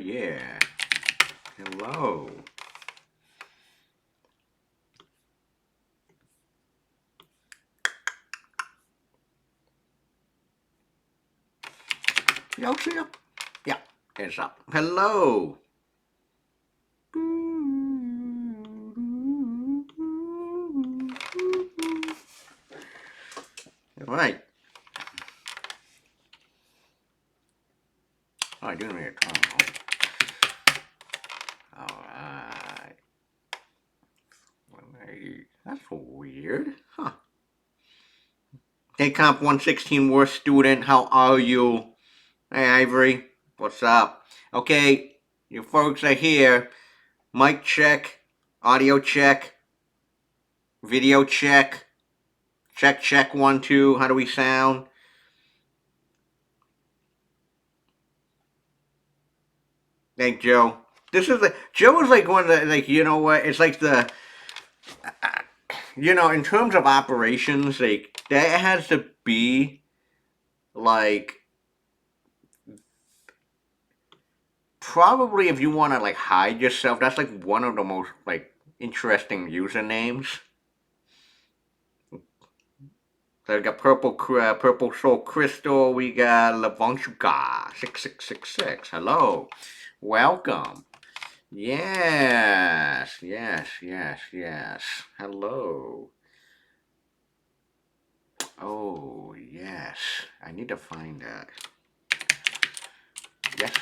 yeah. Hello. Y'all see him? Yeah, it's up. Hello. All right. Oh, I do need a terminal. All right. That's weird. Huh. Hey, Comp 116 Worst Student, how are you? Hey, Ivory, what's up? Okay, you folks are here. Mic check, audio check, video check. Check, 1, 2. How do we sound? Thank Joe. Joe is like one of the, like, you know what? It's like in terms of operations, like, that has to be, like, probably if you want to, like, hide yourself, that's, like, one of the most, like, interesting usernames. So we got Purple Soul Crystal. We got Lavonchuka 6666. Hello, welcome. Yes. Hello. Oh yes, I need to find that. Yes,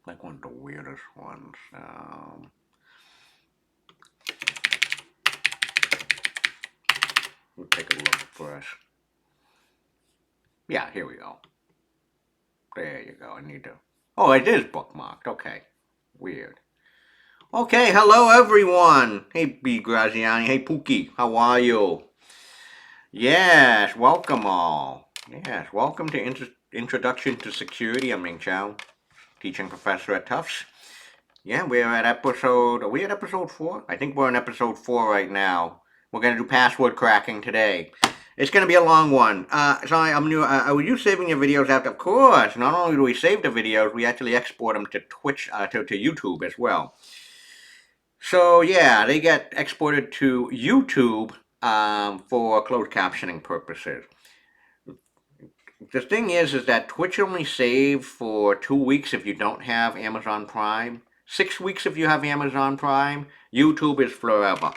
like one of the weirdest ones. We'll take a look first. Yeah, here we go. There you go. I need to. Oh, it is bookmarked. Okay. Weird. Okay, hello everyone. Hey B Graziani. Hey Pookie. How are you? Yes, welcome all. Yes, welcome to Introduction to Security. I'm Ming Chow, teaching professor at Tufts. Yeah, we're at episode. Are we at episode 4? I think we're on episode 4 right now. We're gonna do password cracking today. It's gonna be a long one. Sorry, I'm new. Are you saving your videos after? Of course. Not only do we save the videos, we actually export them to Twitch, to YouTube as well. So yeah, they get exported to YouTube for closed captioning purposes. The thing is that Twitch only saves for 2 weeks if you don't have Amazon Prime. 6 weeks if you have Amazon Prime. YouTube is forever.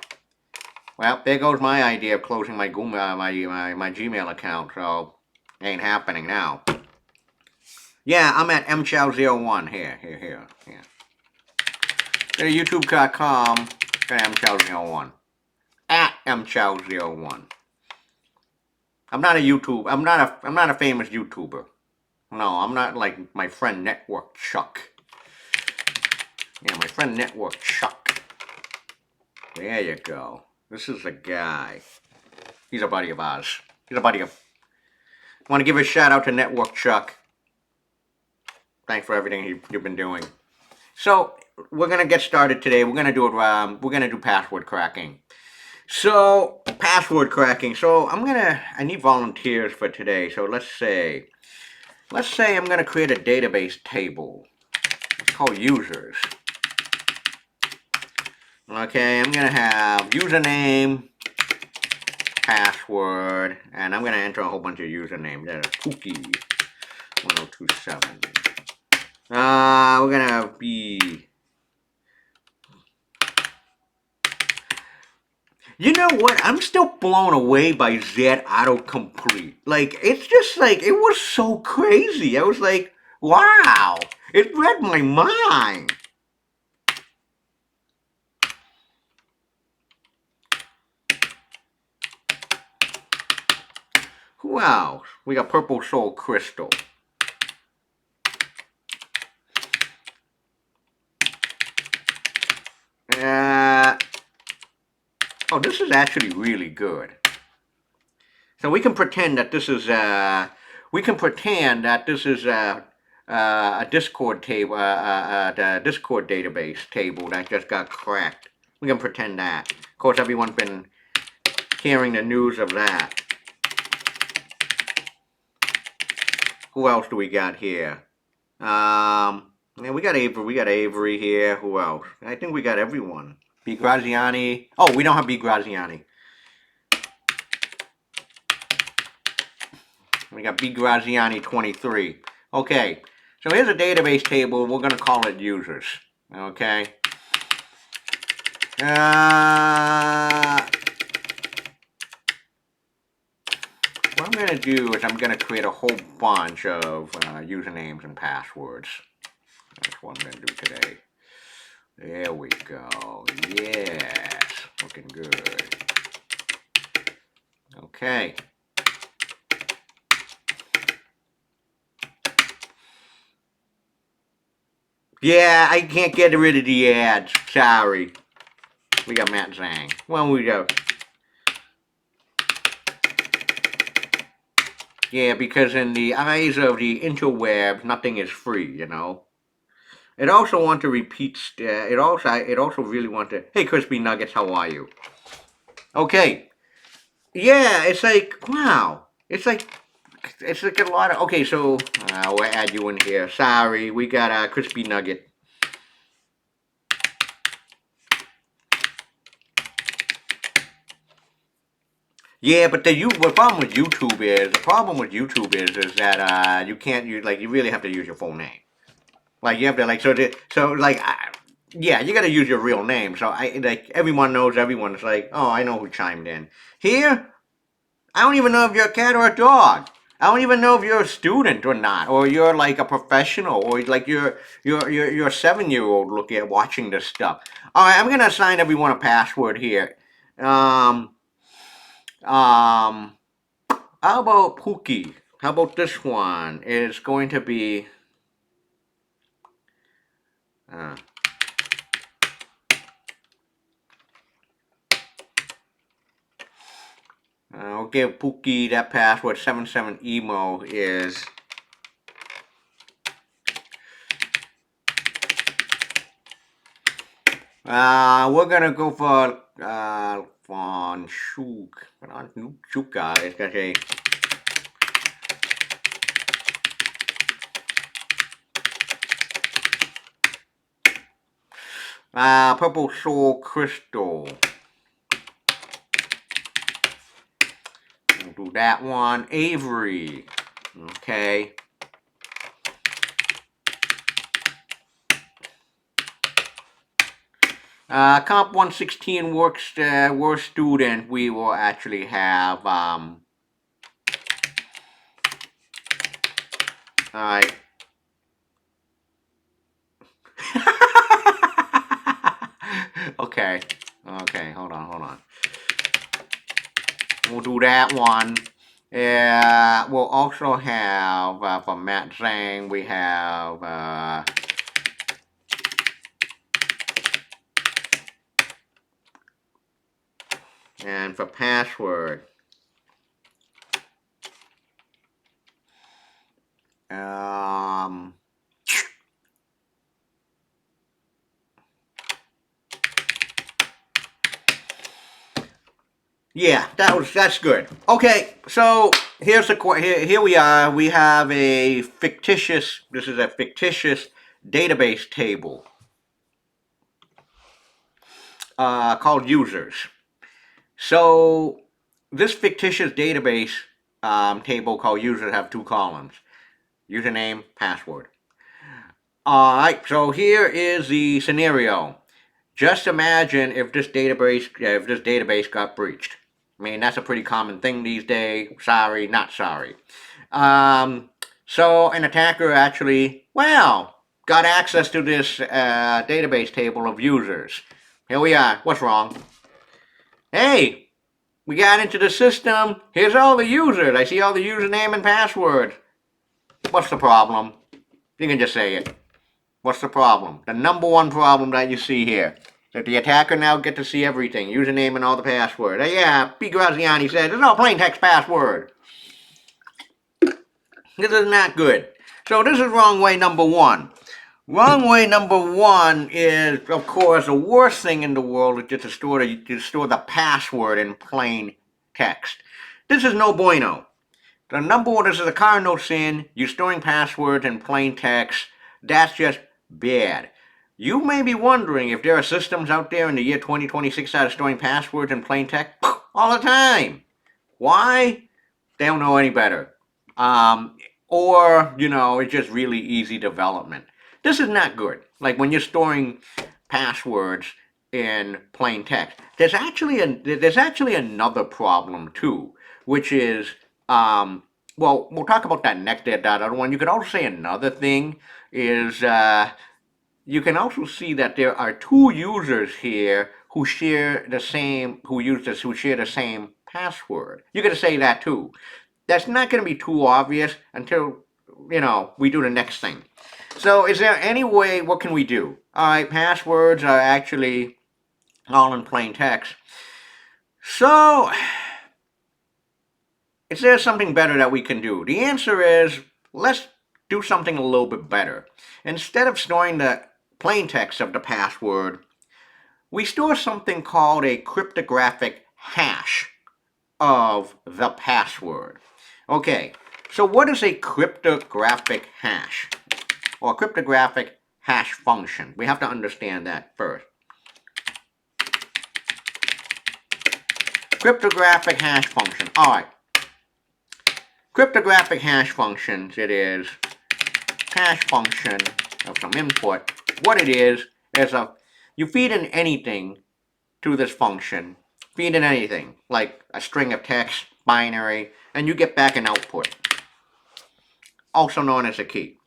Well, there goes my idea of closing my Gmail account, so ain't happening now. Yeah, I'm at mchow01 here. Go to youtube.com, go to mchow01. At mchow01. I'm not a famous YouTuber. No, I'm not like my friend Network Chuck. Yeah, my friend Network Chuck. There you go. This is a guy. He's a buddy of ours. I want to give a shout out to Network Chuck. Thanks for everything you've been doing. So we're gonna get started today. We're gonna do password cracking. So password cracking. So I need volunteers for today. So let's say I'm gonna create a database table. It's called users. Okay, I'm gonna have username, password, and I'm gonna enter a whole bunch of usernames. There's Pookie1027. We're gonna be. You know what? I'm still blown away by Z autocomplete. Like, it's just like, it was so crazy. I was like, wow, it read my mind. Who else? We got Purple Soul Crystal. Oh, this is actually really good. So we can pretend that this is a Discord table, the Discord database table that just got cracked. We can pretend that. Of course, everyone's been hearing the news of that. Who else do we got here? Yeah, we got Avery. We got Avery here. Who else? I think we got everyone. B. Graziani. Oh, we don't have B. Graziani. We got B. Graziani 23. Okay, so here's a database table. We're going to call it users. Okay. What I'm going to do is I'm going to create a whole bunch of usernames and passwords. That's what I'm going to do today. There we go. Yes. Looking good. Okay. Yeah, I can't get rid of the ads. Sorry. We got Matt Zhang. Well, we go. Yeah, because in the eyes of the interwebs, nothing is free, you know. It also want to repeat. It also really want to. Hey, crispy nuggets, how are you? Okay. Yeah, it's like wow. It's like a lot of. Okay, so we'll add you in here. Sorry, we got a crispy nugget. Yeah, but the problem with YouTube is that you can't use like you really have to use your full name. Like you have to like yeah, you got to use your real name. So I like everyone knows everyone. It's like oh, I know who chimed in. Here, I don't even know if you're a cat or a dog. I don't even know if you're a student or not, or you're like a professional, or like you're a 7-year-old looking at watching this stuff. All right, I'm gonna assign everyone a password here. Um, um, how about Pookie? How about this one? It's going to be. Uh, I'll give Pookie that password. 77emo is. We're gonna go for Von Schuk. Schuka. It's gonna say. Purple Soul Crystal. We'll do that one. Avery. Okay. Comp 116 works student. We will actually have alright. Okay. Okay, hold on. We'll do that one. We'll also have for Matt Zhang, we have and for password. Yeah, that's good. Okay, so here's here we are. We have a fictitious. This is a fictitious database table called users. So this fictitious database table called users have two columns: username, password. All right. So here is the scenario. Just imagine if this database got breached. I mean, that's a pretty common thing these days. Sorry, not sorry. Um, so an attacker actually, well, got access to this database table of users. Here we are. What's wrong? Hey, we got into the system. Here's all the users. I see all the username and password. What's the problem? You can just say it. What's the problem? The number one problem that you see here. That the attacker now get to see everything, username and all the password. Yeah, B. Graziani said, it's all plain text password. This is not good. So this is wrong way number one. Wrong way number one is, of course, the worst thing in the world is just to store the password in plain text. This is no bueno. The number one, this is a cardinal sin. You're storing passwords in plain text. That's just bad. You may be wondering if there are systems out there in the year 2026 that are storing passwords in plain text all the time. Why? They don't know any better. Or, it's just really easy development. This is not good. Like when you're storing passwords in plain text. There's actually another problem too, which is well, we'll talk about that next. That other one. You could also say another thing is you can also see that there are two users here who share the same who share the same password. You could say that too. That's not going to be too obvious until we do the next thing. So is there any way? What can we do? All right, passwords are actually all in plain text. So is there something better that we can do? The answer is let's do something a little bit better. Instead of storing the plain text of the password, we store something called a cryptographic hash of the password. Okay, so what is a cryptographic hash? Or a cryptographic hash function? We have to understand that first. Cryptographic hash function. All right. Cryptographic hash functions, it is hash function of some input. What it is you feed in anything to this function, feed in anything, like a string of text, binary, and you get back an output, also known as a key.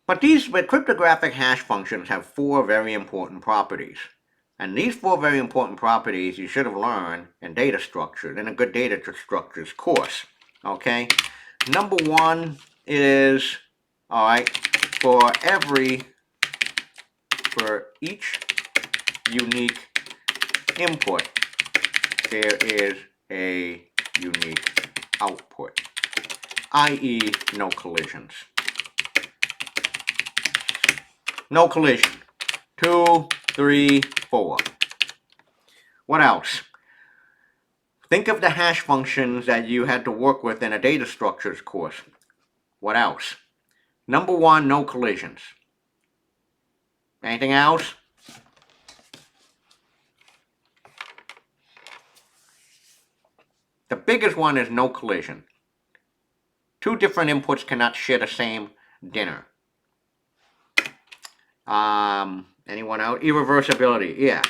But cryptographic hash functions have four very important properties. And these four very important properties you should have learned in data structures, in a good data structures course. Okay? Number one is, all right, for each unique input, there is a unique output, i.e. no collisions. No collision. 2, 3, 4. What else? Think of the hash functions that you had to work with in a data structures course. What else? Number one, no collisions. Anything else? The biggest one is no collision. Two different inputs cannot share the same dinner. Anyone out? Irreversibility, yeah.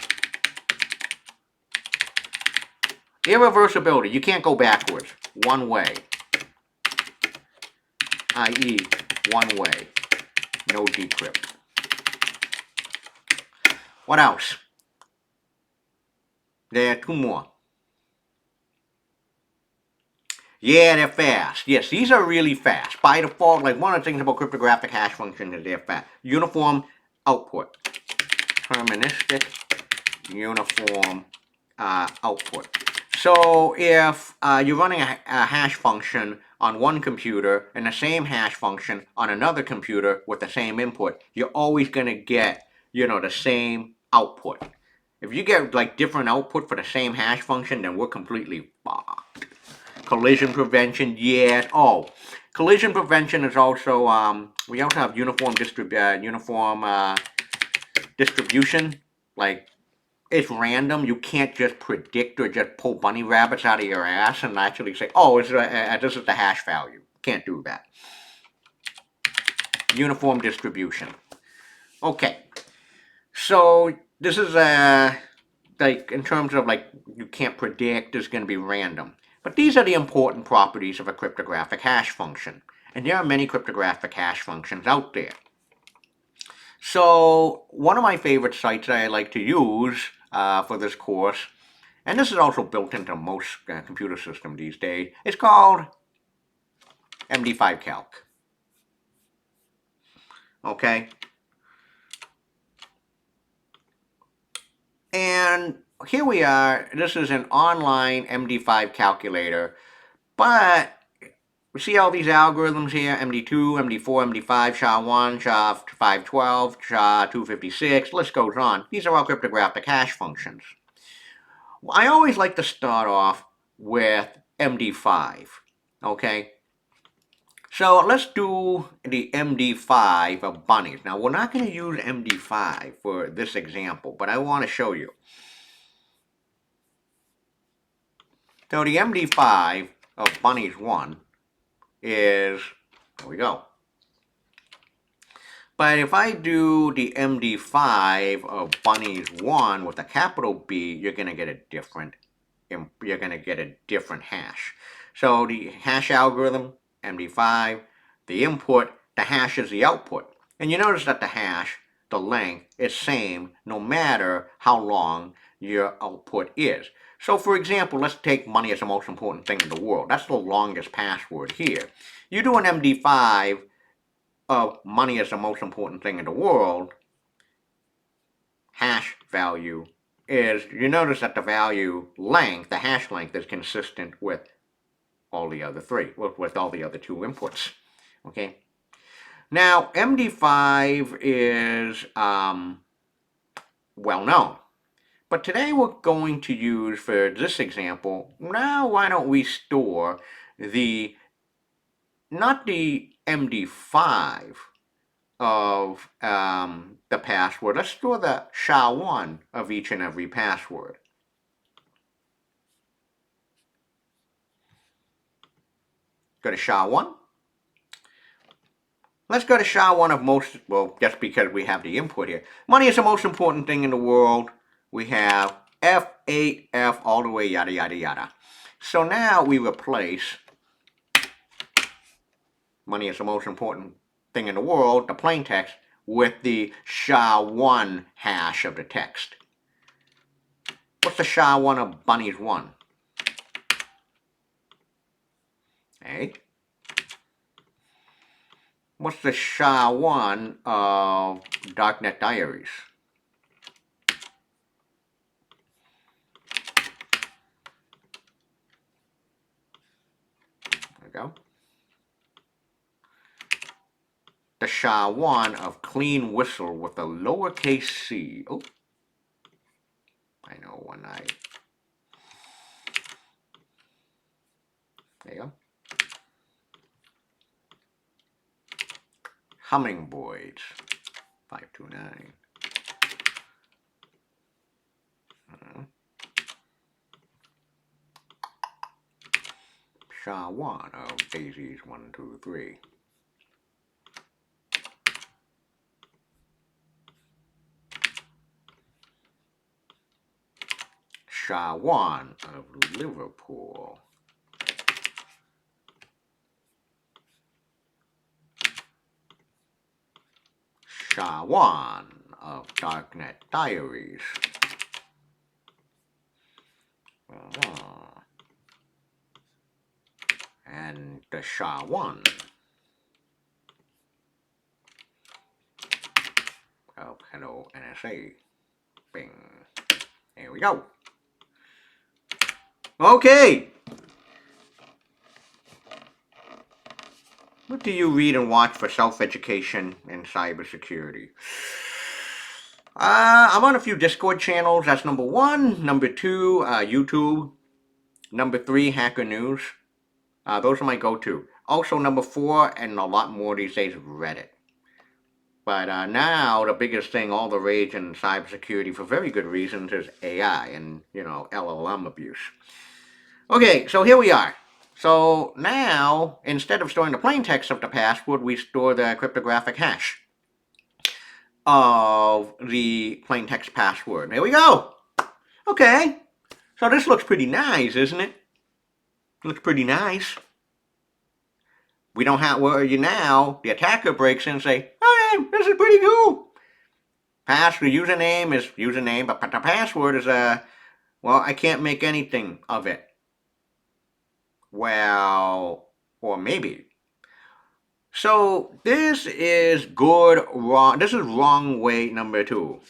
Irreversibility, you can't go backwards. One way. I.e., one way. No decrypt. What else? There are two more. Yeah, they're fast. Yes, these are really fast. By default, like one of the things about cryptographic hash functions is they're fast. Uniform output. Deterministic uniform output. So if you're running a hash function on one computer and the same hash function on another computer with the same input, you're always going to get, the same output. If you get like different output for the same hash function, then we're completely fucked. Collision prevention, yes. Oh, collision prevention is also, we also have uniform distribution. Like, it's random. You can't just predict or just pull bunny rabbits out of your ass and actually say, oh, this is the hash value. Can't do that. Uniform distribution. Okay. So this is like in terms of like you can't predict, it's going to be random. But these are the important properties of a cryptographic hash function. And there are many cryptographic hash functions out there. So one of my favorite sites that I like to use for this course, and this is also built into most computer systems these days, it's called MD5 Calc. Okay? And here we are. This is an online MD5 calculator. But we see all these algorithms here, MD2, MD4, MD5, SHA-1, SHA-512, SHA-256, list goes on. These are all cryptographic hash functions. I always like to start off with MD5. Okay. So let's do the MD5 of bunnies. Now we're not going to use MD5 for this example, but I want to show you. So the MD5 of bunnies 1 is, there we go. But if I do the MD5 of bunnies 1 with a capital B, you're going to get a different hash. So the hash algorithm, MD5, the input, the hash is the output. And you notice that the hash, the length, is same no matter how long your output is. So for example, let's take money as the most important thing in the world. That's the longest password here. You do an MD5 of money as the most important thing in the world, hash value is, you notice that the value length, the hash length, is consistent with all the other three, with all the other two inputs. Okay. Now, MD5 is well known. But today we're going to use, for this example, now why don't we store not the MD5 of the password, let's store the SHA-1 of each and every password. Go to SHA-1. Let's go to SHA-1 of most, well, just because we have the input here. Money is the most important thing in the world. We have F8, F all the way, yada, yada, yada. So now we replace money is the most important thing in the world, the plain text, with the SHA-1 hash of the text. What's the SHA-1 of bunnies 1? Okay. What's the SHA-1 of Darknet Diaries? There we go. The SHA-1 of Clean Whistle with a lowercase c. Oh, I know when I... There you go. Hummingbirds, 529. SHA-1 of daisies 1, 2, 3. SHA-1 of Liverpool. SHA-1 of Darknet Diaries. And the SHA-1 of Hello NSA. Bing. Here we go. Okay. What do you read and watch for self-education and cybersecurity? I'm on a few Discord channels. That's number 1. Number 2, YouTube. Number 3, Hacker News. Those are my go-to. Also, number 4, and a lot more these days, Reddit. But now the biggest thing, all the rage in cybersecurity for very good reasons, is AI and, LLM abuse. Okay, so here we are. So now, instead of storing the plain text of the password, we store the cryptographic hash of the plain text password. There we go. Okay, so this looks pretty nice, isn't it? Looks pretty nice. We don't have, where are you now? The attacker breaks in and say, okay, this is pretty cool. The username is username, but the password is, well, I can't make anything of it. Well, or maybe. So this is good, wrong. This is wrong way number 2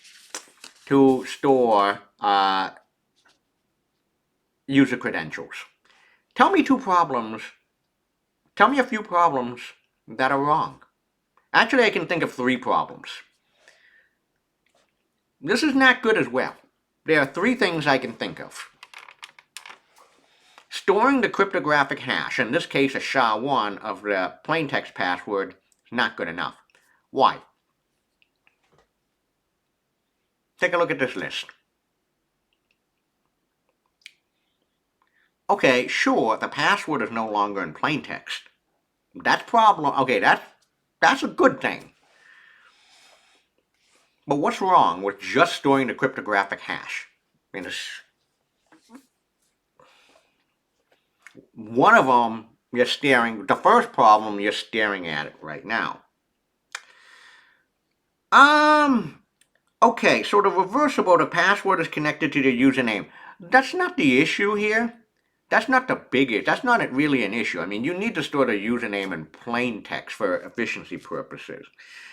to store user credentials. Tell me a few problems that are wrong. Actually, I can think of 3 problems. This is not good as well. There are 3 things I can think of. Storing the cryptographic hash, in this case a SHA-1 of the plaintext password, is not good enough. Why? Take a look at this list. Okay, sure, the password is no longer in plaintext. That's problem. Okay, that's a good thing. But what's wrong with just storing the cryptographic hash? I mean, one of them you're staring. The first problem you're staring at it right now. Okay, so the reversible, the password is connected to the username. That's not the issue here. That's not the biggest. That's not really an issue. I mean, you need to store the username in plain text for efficiency purposes.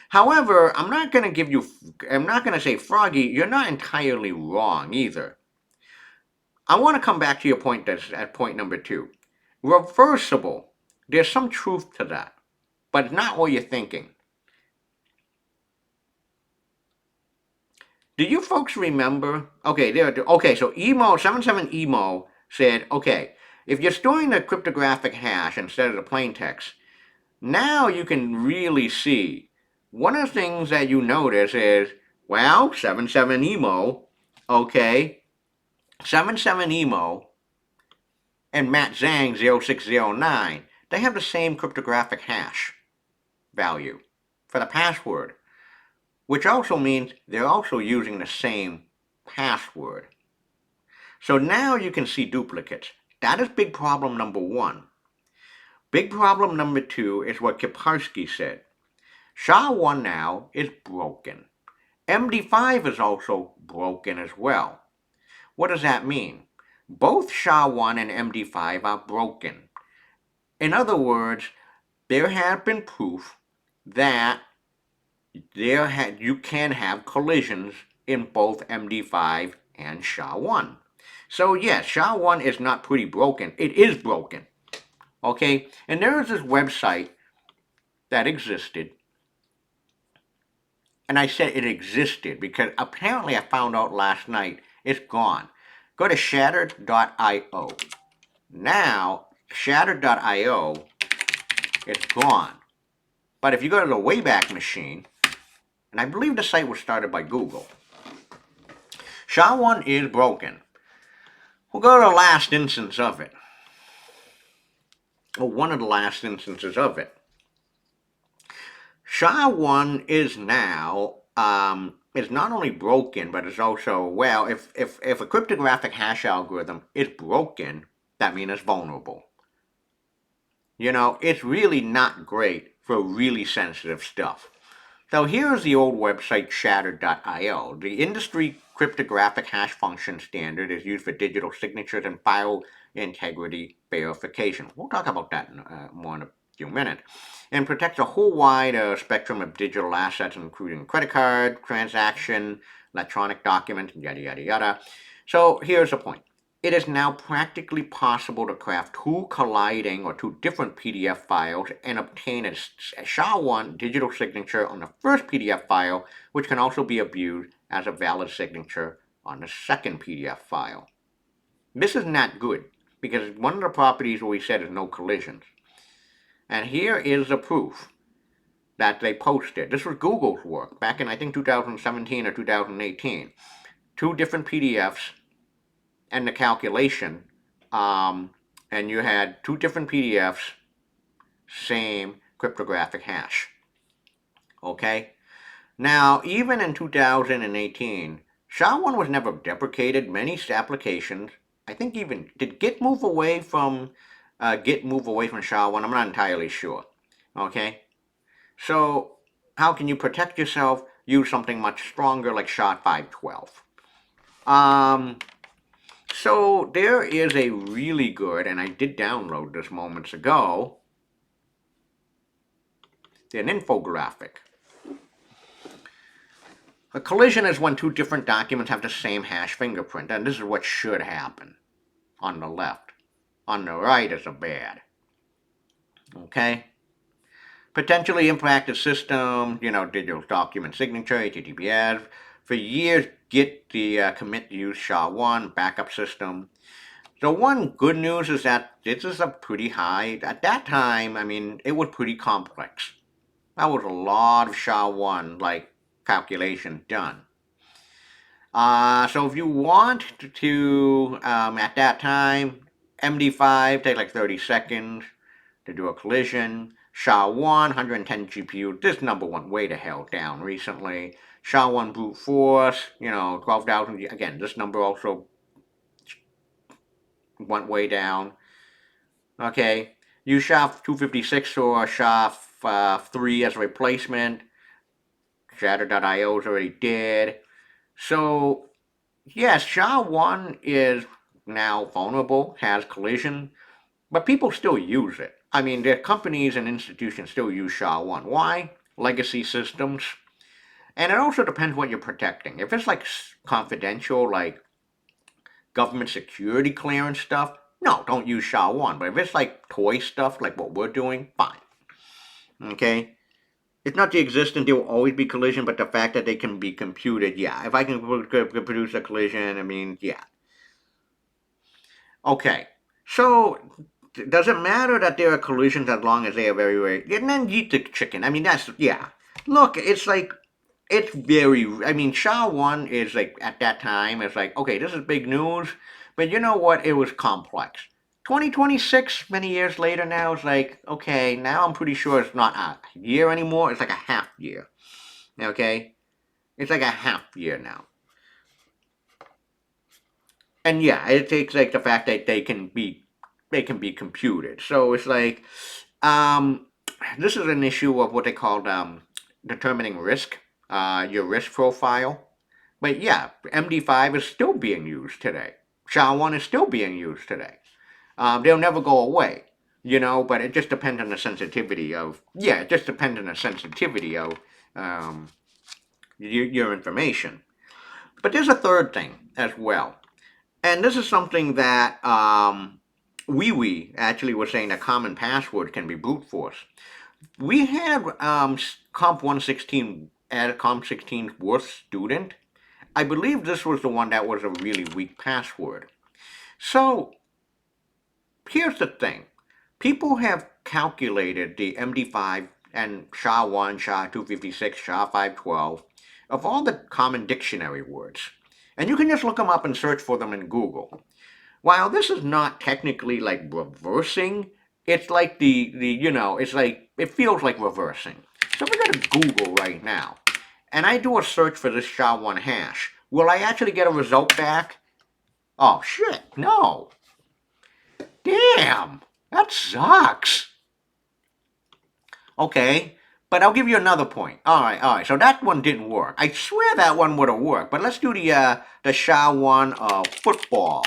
However, I'm not going to say, Froggy, you're not entirely wrong either. I want to come back to your point at point number 2. Reversible. There's some truth to that, but it's not what you're thinking. Do you folks remember? Okay, so 77emo said, okay, if you're storing the cryptographic hash instead of the plain text, now you can really see. One of the things that you notice is, well, 77emo, okay, 77emo and Matt Zhang 0609, they have the same cryptographic hash value for the password, which also means they're also using the same password. So now you can see duplicates. That is big problem number 1. Big problem number 2 is what Kiparsky said. SHA-1 now is broken. MD5 is also broken as well. What does that mean? Both SHA-1 and MD5 are broken. In other words, there has been proof that you can have collisions in both MD5 and SHA-1. So yes, SHA-1 is not pretty broken. It is broken. Okay, and there is this website that existed, and I said it existed because apparently I found out last night it's gone. Go to shattered.io. Now, shattered.io is gone. But if you go to the Wayback Machine, and I believe the site was started by Google, SHA-1 is broken. We'll go to the last instance of it. Or one of the last instances of it. SHA-1 is now is not only broken, but it's also, well, if a cryptographic hash algorithm is broken, that means it's vulnerable. You know, it's really not great for really sensitive stuff. So here's the old website shattered.io. The industry cryptographic hash function standard is used for digital signatures and file integrity verification. We'll talk about that more in a few minutes. And protects a whole wide spectrum of digital assets, including credit card, transaction, electronic documents, yada, yada, yada. So here's the point. It is now practically possible to craft two colliding or two different PDF files and obtain a SHA-1 digital signature on the first PDF file, which can also be abused as a valid signature on the second PDF file. This is not good, because one of the properties we said is no collisions. And here is the proof that they posted. This was Google's work back in, I think, 2017 or 2018. Two different PDFs and the calculation, and you had two different PDFs, same cryptographic hash. Okay? Now, even in 2018, SHA-1 was never deprecated. Many applications, I think even, did Git move away from SHA-1? I'm not entirely sure. Okay? So, how can you protect yourself? Use something much stronger like SHA-512. So there is a really good, and I did download this moments ago, an infographic. A collision is when two different documents have the same hash fingerprint, and this is what should happen on the left. On the right is a bad. Okay? Potentially impact the system, digital document signature, HTTPS. For years, Git, the commit use SHA-1 backup system. The one good news is that this is a pretty high. At that time, I mean, it was pretty complex. That was a lot of SHA-1 like calculation done. So if you want to, at that time, MD5 take like 30 seconds to do a collision. SHA-1, 110 GPU. This number went way the hell down recently. SHA-1 brute force, 12,000. Again, this number also went way down. Okay, use SHA-256 or SHA-3 as a replacement. Shatter.io is already dead. So, yes, SHA-1 is now vulnerable, has collision, but people still use it. I mean, the companies and institutions still use SHA-1. Why? Legacy systems. And it also depends what you're protecting. If it's like confidential, like government security clearance stuff, no, don't use SHA-1. But if it's like toy stuff, like what we're doing, fine. Okay? It's not the existence, there will always be collision, but the fact that they can be computed, yeah. If I can produce a collision, I mean, yeah. Okay, so does it matter that there are collisions as long as they are very, very... And then eat the chicken. I mean, that's, yeah. Look, it's like, it's very... I mean, SHA-1 is like, at that time, it's like, okay, this is big news, but you know what? It was complex. 2026, many years later now, it's like, okay, now I'm pretty sure it's not a year anymore, it's like a half year. Okay? It's like a half year now. And yeah, it takes like the fact that they can be computed. So it's like um, this is an issue of what they call determining risk, your risk profile. But yeah, MD5 is still being used today. SHA-1 is still being used today. They'll never go away, but it just depends on the sensitivity of, yeah, it just depends on the sensitivity of um, your information. But there's a third thing as well. And this is something that we actually was saying a common password can be brute force. We had Comp 116 at Comp 16's worst student. I believe this was the one that was a really weak password. So here's the thing. People have calculated the MD5 and SHA-1, SHA-256, SHA-512 of all the common dictionary words. And you can just look them up and search for them in Google. While this is not technically like reversing, it's like it's like, it feels like reversing. So if I go to Google right now, and I do a search for this SHA-1 hash, will I actually get a result back? Oh shit, no. Damn, that sucks. Okay, but I'll give you another point. All right. So that one didn't work. I swear that one would have worked. But let's do the SHA-1 of football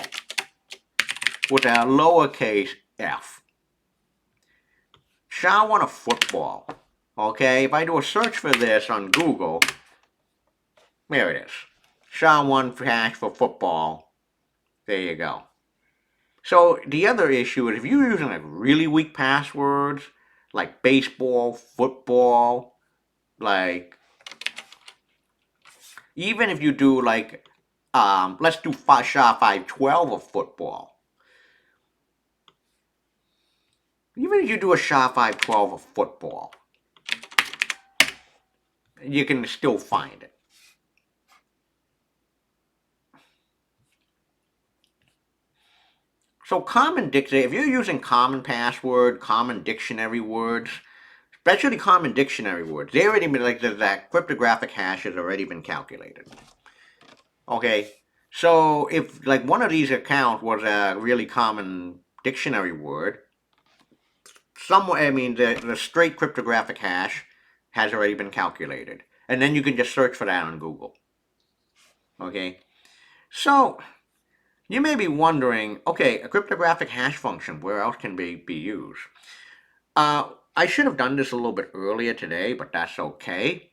with a lowercase f. SHA-1 of football. Okay, if I do a search for this on Google, there it is. SHA-1 hash for football. There you go. So the other issue is if you're using like really weak passwords, like baseball, football, like even if you do like let's do SHA-512 of football. Even if you do a SHA-512 of football, you can still find it. So common dictionary, if you're using common password, common dictionary words, especially common dictionary words, they already been like that cryptographic hash has already been calculated. Okay, so if like one of these accounts was a really common dictionary word, the straight cryptographic hash has already been calculated, and then you can just search for that on Google. Okay, so you may be wondering, okay, a cryptographic hash function, where else can be used? I should have done this a little bit earlier today, but that's okay.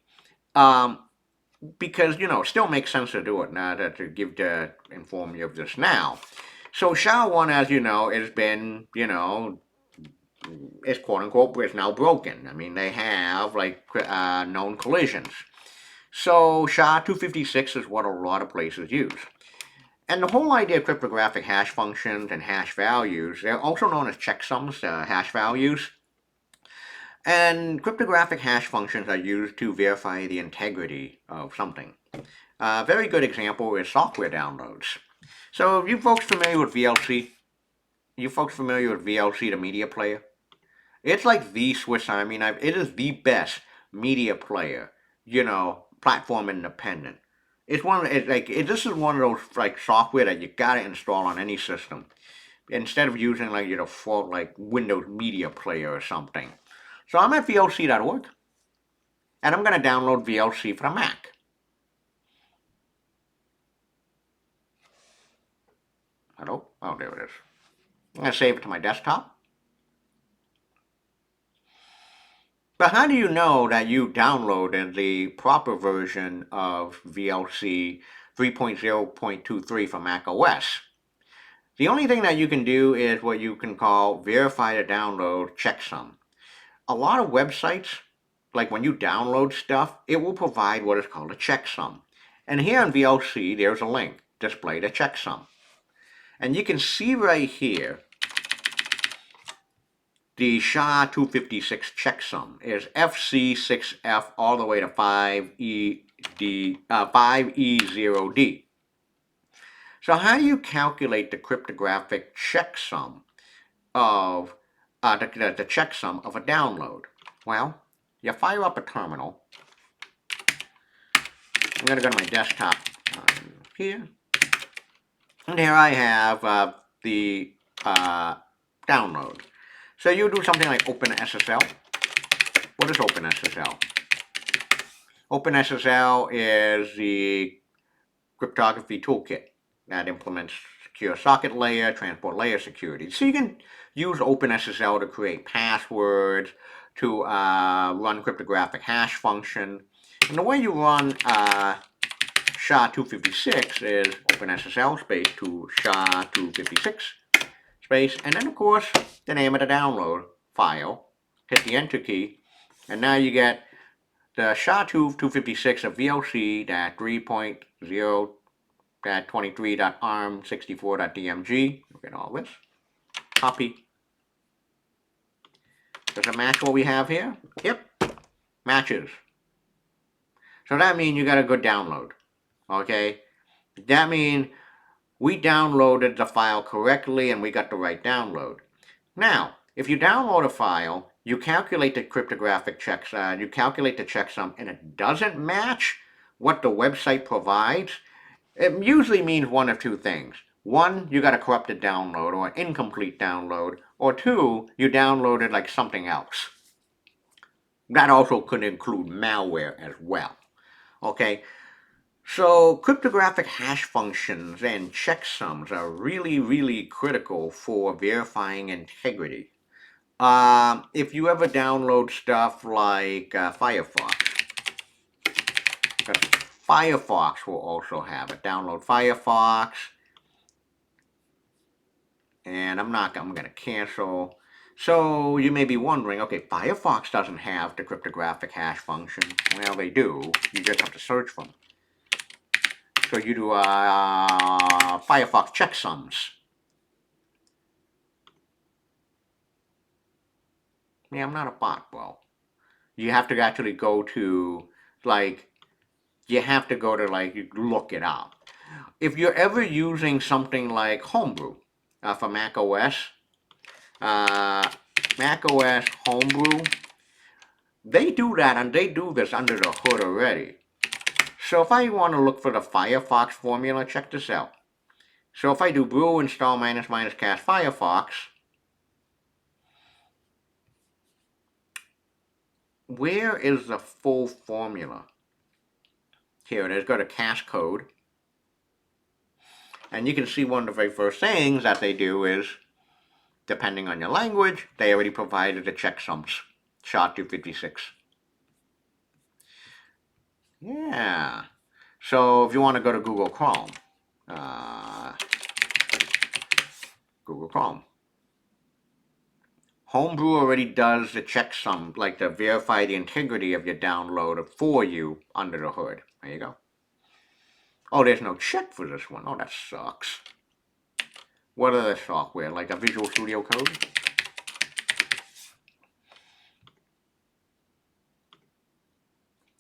Because, it still makes sense to do it now, to inform you of this now. So SHA-1, as you know, has been, is quote unquote, is now broken. I mean, they have like known collisions. So SHA-256 is what a lot of places use. And the whole idea of cryptographic hash functions and hash values, they're also known as checksums, hash values. And cryptographic hash functions are used to verify the integrity of something. A very good example is software downloads. So, you folks familiar with VLC? You folks familiar with VLC, the media player? It's like the Swiss Army knife. It is the best media player, platform independent. It's one. It's like this is one of those like software that you gotta install on any system instead of using like default like Windows Media Player or something. So I'm at VLC.org, and I'm gonna download VLC for the Mac. Hello? Oh, there it is. I'm gonna save it to my desktop. But how do you know that you downloaded the proper version of VLC 3.0.23 for Mac OS? The only thing that you can do is what you can call verify the download checksum. A lot of websites, like when you download stuff, it will provide what is called a checksum. And here on VLC, there's a link, display the checksum. And you can see right here, the SHA-256 checksum is FC6F all the way to 5E0D. So how do you calculate the cryptographic checksum of the checksum of a download? Well, you fire up a terminal. I'm going to go to my desktop here. And here I have the download. So you do something like OpenSSL. What is OpenSSL? OpenSSL is the cryptography toolkit that implements secure socket layer, transport layer security. So you can use OpenSSL to create passwords, to run cryptographic hash function. And the way you run SHA-256 is OpenSSL space to SHA-256 space, and then of course the name of the download file. Hit the enter key, and now you get the SHA-256 of VLC-3.0.23.arm64.dmg. Look at all this. Copy. Does it match what we have here? Yep, matches. So that means you got a good download. Okay? That means we downloaded the file correctly and we got the right download. Now, if you download a file, you calculate the cryptographic you calculate the checksum, and it doesn't match what the website provides, it usually means one of two things. One, you got a corrupted download or an incomplete download, or two, you downloaded like something else. That also could include malware as well. Okay, so cryptographic hash functions and checksums are really, really critical for verifying integrity. If you ever download stuff like Firefox, Firefox will also have it. Download Firefox, and I'm going to cancel. So you may be wondering, okay, Firefox doesn't have the cryptographic hash function. Well, they do. You just have to search for them. So you do Firefox checksums. Yeah, I'm not a bot, bro. You have to actually go to, you have to go to, look it up. If you're ever using something like Homebrew for Mac OS, Mac OS Homebrew, they do that, and they do this under the hood already. So if I want to look for the Firefox formula, check this out. So if I do brew install --cast Firefox, where is the full formula? Here it is. Go to cast code. And you can see one of the very first things that they do is, depending on your language, they already provided the checksums. SHA-256. Yeah. So if you want to go to Google Chrome, Google Chrome. Homebrew already does the checksum, like to verify the integrity of your download for you under the hood. There you go. Oh, there's no check for this one. Oh, that sucks. What other software, like a Visual Studio Code?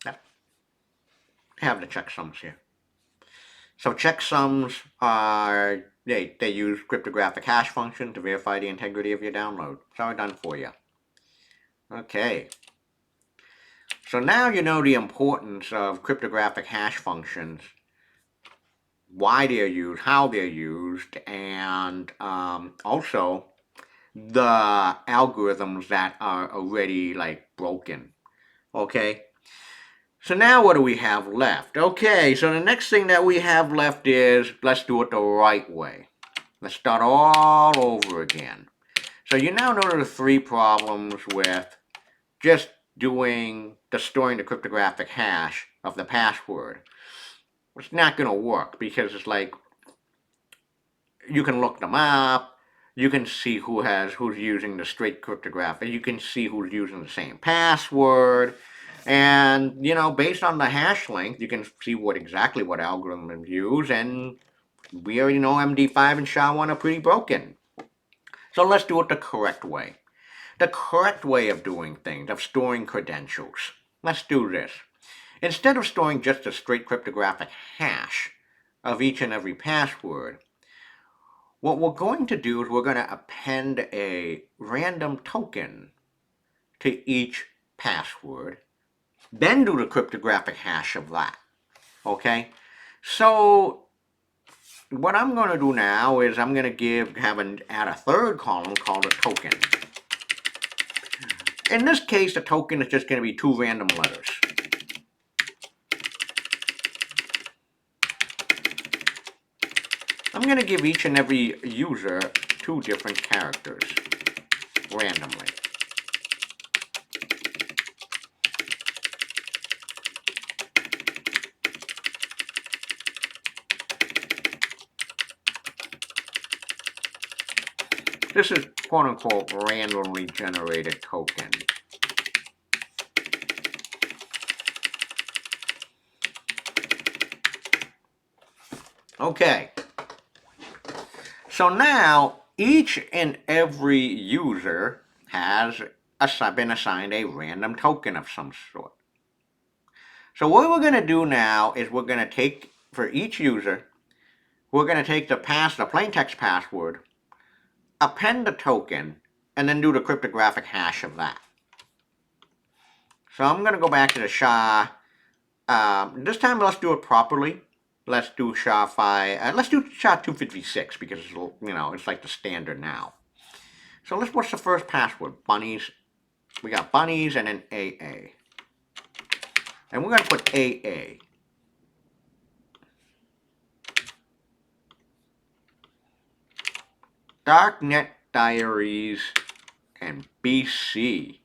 Yeah, have the checksums here. So checksums are, they use cryptographic hash function to verify the integrity of your download. It's already done for you. Okay. So now you know the importance of cryptographic hash functions, why they're used, how they're used, and also the algorithms that are already like broken. Okay. So now what do we have left? Okay, so the next thing that we have left is let's do it the right way. Let's start all over again. So you now know the three problems with just storing the cryptographic hash of the password. It's not going to work because it's like you can look them up, you can see who's using the straight cryptographic, you can see who's using the same password, and based on the hash length, you can see exactly what algorithm to use, and we already know MD5 and SHA-1 are pretty broken. So let's do it the correct way. The correct way of doing things, of storing credentials. Let's do this. Instead of storing just a straight cryptographic hash of each and every password, what we're going to do is we're going to append a random token to each password, then do the cryptographic hash of that. Okay? So what I'm going to do now is I'm going to add a third column called a token. In this case, the token is just going to be two random letters. I'm going to give each and every user two different characters randomly. This is quote-unquote randomly generated token. Okay. So now each and every user has been assigned a random token of some sort. So what we're going to do now is we're going to take, for each user, we're going to take the plain text password, append the token, and then do the cryptographic hash of that. So I'm going to go back to the SHA. This time let's do it properly. Let's do SHA-5. Let's do SHA-256 because it's like the standard now. So what's the first password? Bunnies. We got bunnies and then AA. And we're going to put AA. Darknet Diaries and BC.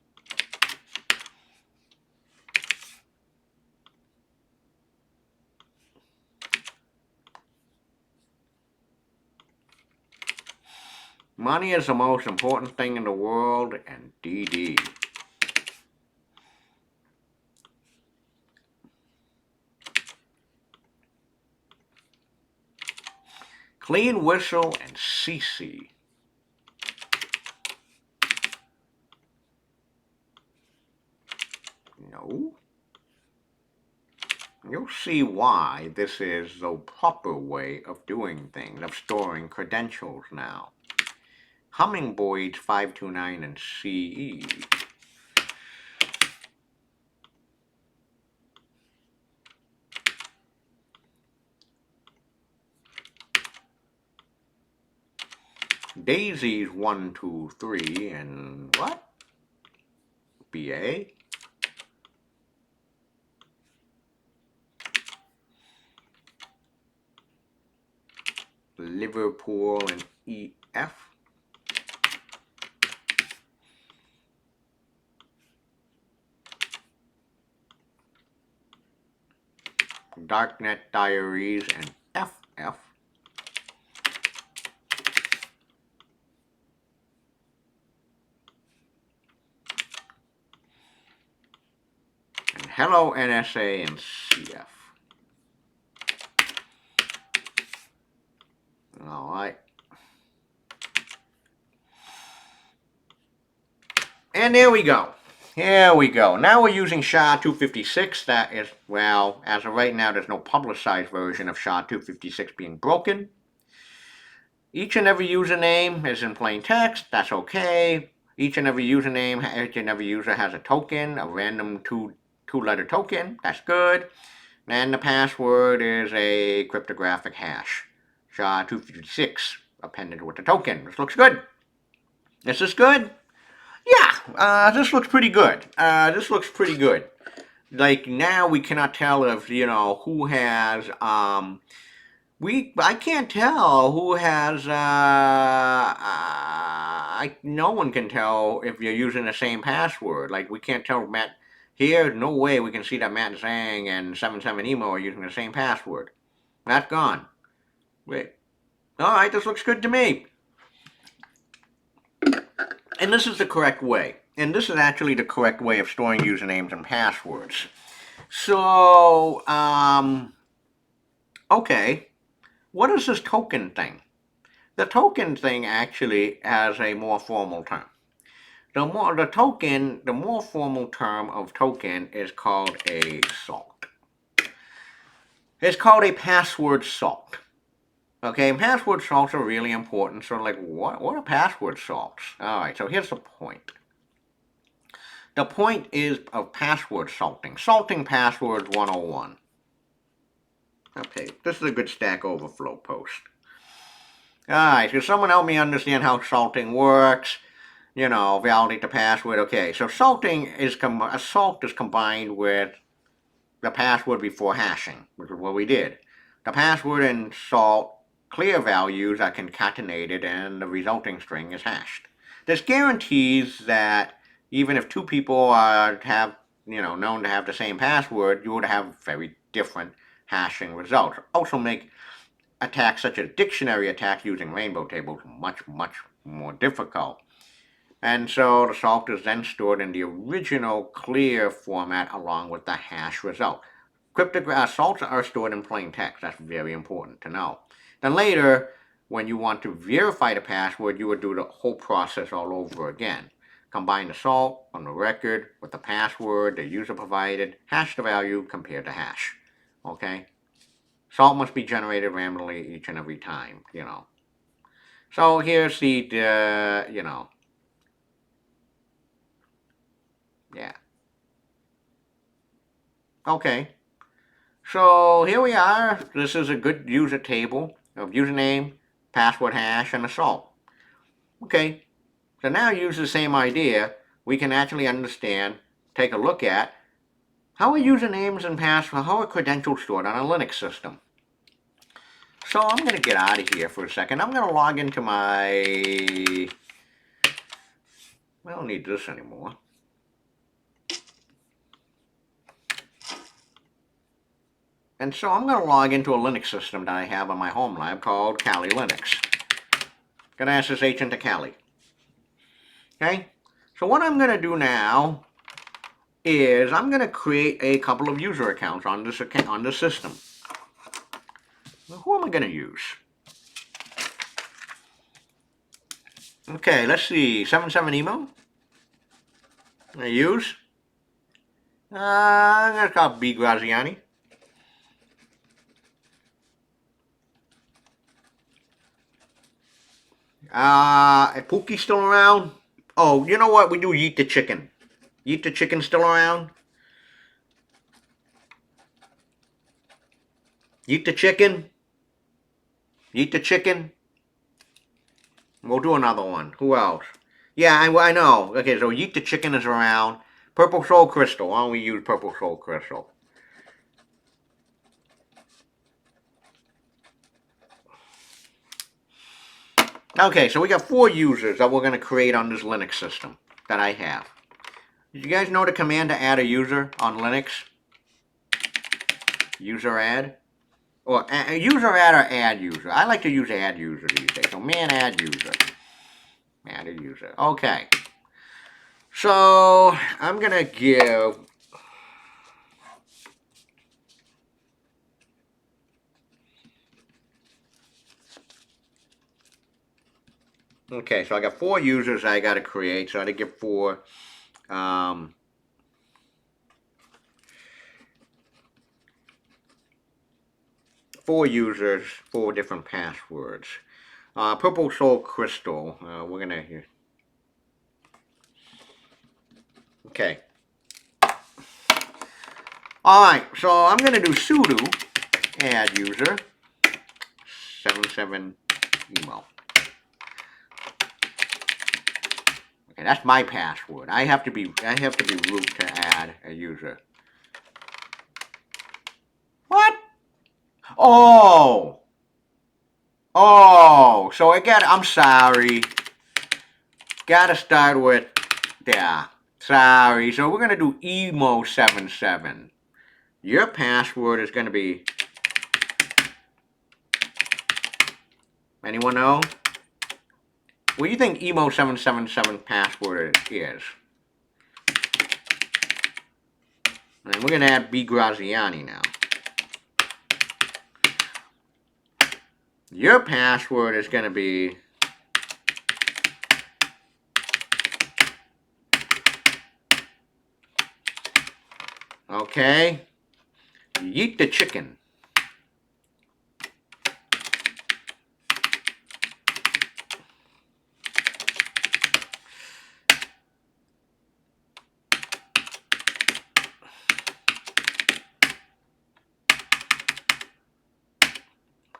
Money is the most important thing in the world, and DD. Clean Whistle and CC. No. You'll see why this is the proper way of doing things, of storing credentials now. Hummingbirds 529 and CE. Daisies 1, 2, 3, and what? BA? Liverpool and EF. Darknet Diaries and FF. And Hello NSA and CF. All right. And there we go. Here we go. Now we're using SHA-256. That is, well, as of right now, there's no publicized version of SHA-256 being broken. Each and every username is in plain text. That's okay. Each and every user has a token, a random two-letter token. That's good. And the password is a cryptographic hash. SHA-256 appended with the token. This looks good. This is good. Yeah, this looks pretty good. This looks pretty good. Like now we cannot tell if, who has, I can't tell who has, no one can tell if you're using the same password. Like we can't tell Matt, here, no way we can see that Matt Zhang and 77emo are using the same password. That's gone. Wait. Alright, this looks good to me. And this is the correct way. And this is actually the correct way of storing usernames and passwords. So, okay. What is this token thing? The token thing actually has a more formal term. The more formal term of token is called a salt. It's called a password salt. Okay, password salts are really important. So like, what are password salts? All right, so here's the point. The point is of password salting. Salting passwords 101. Okay, this is a good Stack Overflow post. All right, so someone help me understand how salting works. Validate the password. Okay, so a salt is combined with the password before hashing, which is what we did. The password and salt clear values are concatenated and the resulting string is hashed. This guarantees that even if two people have known to have the same password, you would have very different hashing results. Also make attacks such as dictionary attacks using rainbow tables much, much more difficult. And so the salt is then stored in the original clear format along with the hash result. Salts are stored in plain text. That's very important to know. Then later, when you want to verify the password, you would do the whole process all over again. Combine the salt on the record with the password the user provided, hash the value, compare the hash. Okay? Salt must be generated randomly each and every time, So here's the yeah. Okay. So here we are. This is a good user table of username, password hash, and a salt. Okay. So now use the same idea. We can actually take a look at how are usernames and passwords, how are credentials stored on a Linux system. So I'm going to get out of here for a second. I'm going to log into I don't need this anymore. And so I'm going to log into a Linux system that I have on my home lab called Kali Linux. Going to SSH into Kali. Okay? So what I'm going to do now is I'm going to create a couple of user accounts on this system. Well, who am I going to use? Okay, let's see. 77emo. I'm going to use. I'm going to call B. Graziani. Is Pookie still around? Oh, you know what? We do Yeet the Chicken. Yeet the Chicken still around? Yeet the Chicken? Yeet the Chicken? We'll do another one. Who else? Yeah, I know. Okay, so Yeet the Chicken is around. Purple Soul Crystal. Why don't we use Purple Soul Crystal? Okay, so we got 4 users that we're going to create on this Linux system that I have. Did you guys know the command to add a user on Linux? User add? Or user add or add user. I like to use add user these days. So man add user. Add a user. Okay. So I'm going to give Okay, so I got 4 users I got to create. So I got to give 4. Um, 4 users, 4 different passwords. Purple Soul Crystal. We're gonna. Okay. All right. So I'm gonna do sudo add user 77 email. Okay, that's my password. I have to be root to add a user. What? Oh. Oh. So I'm sorry. Gotta start with. Yeah. Sorry. So we're gonna do emo77. Your password is gonna be. Anyone know? What do you think emo777 password is? And we're gonna add B Graziani now. Your password is gonna be. Okay. Yeet the chicken.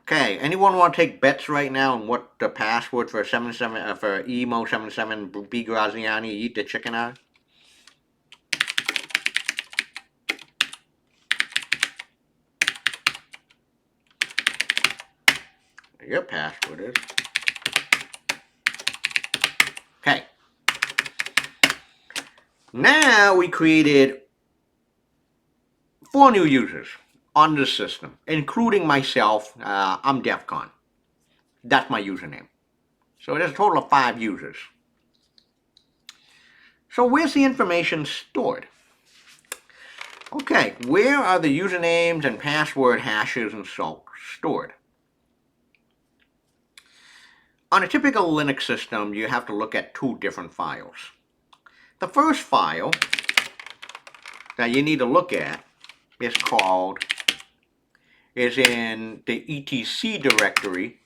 Okay, anyone want to take bets right now on what the password for 77 for emo77 B Graziani Yeet the chicken are? Your password is. Okay. Now we created 4 new users on the system, including myself. I'm DEFCON. That's my username. So there's a total of 5 users. So where's the information stored? Okay, where are the usernames and password hashes and so stored? On a typical Linux system, you have to look at 2 different files. The first file that you need to look at is in the etc directory,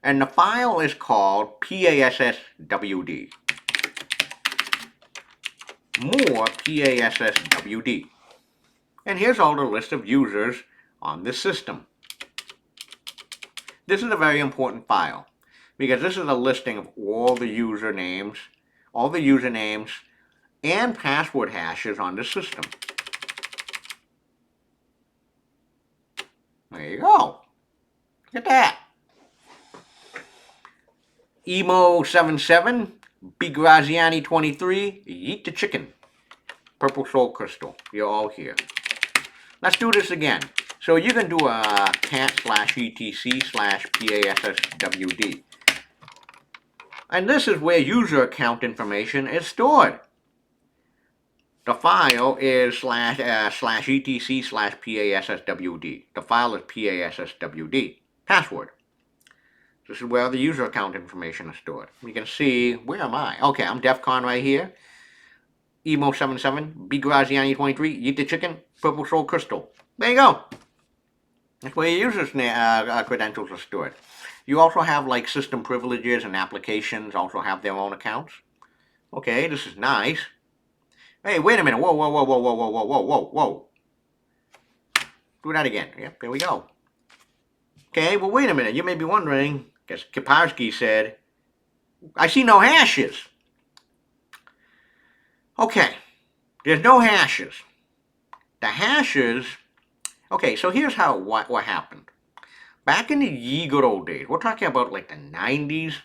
and the file is called passwd. More passwd. And here's all the list of users on this system. This is a very important file because this is a listing of all the usernames and password hashes on the system. There you go. Look at that. Emo77, B Graziani 23, Yeet the Chicken, Purple Soul Crystal. You're all here. Let's do this again. So you can do a cat/etc/passwd. And this is where user account information is stored. The file is /etc/passwd. The file is passwd. Password. This is where the user account information is stored. You can see, where am I? Okay, I'm DEFCON right here. Emo77, B Graziani 23, Yeet the Chicken, Purple Soul Crystal. There you go. That's where your user's credentials are stored. You also have like system privileges, and applications also have their own accounts. Okay, this is nice. Hey, wait a minute. Whoa, whoa, whoa, whoa, whoa, whoa, whoa, whoa, whoa, whoa. Do that again. Yep, there we go. Okay, well, wait a minute. You may be wondering, because Kaparsky said, I see no hashes. Okay, there's no hashes. The hashes, okay, so here's what happened. Back in the ye good old days, we're talking about like the 90s,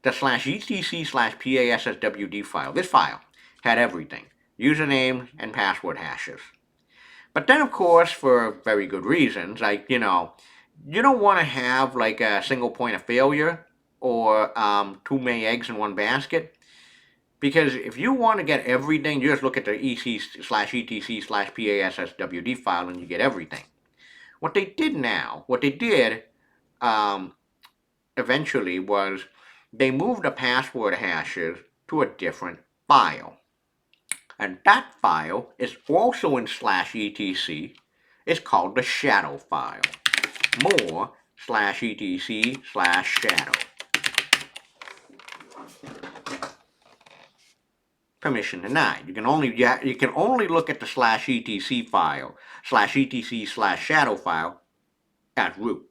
the /etc/passwd file, this file, had everything. Username and password hashes. But then, of course, for very good reasons, like, you don't want to have like a single point of failure or too many eggs in one basket. Because if you want to get everything, you just look at the /etc/passwd file and you get everything. What they did eventually was they move the password hashes to a different file. And that file is also in /etc. It's called the shadow file. More /etc/shadow. Permission denied. You can only look at the /etc file, /etc/shadow file at root.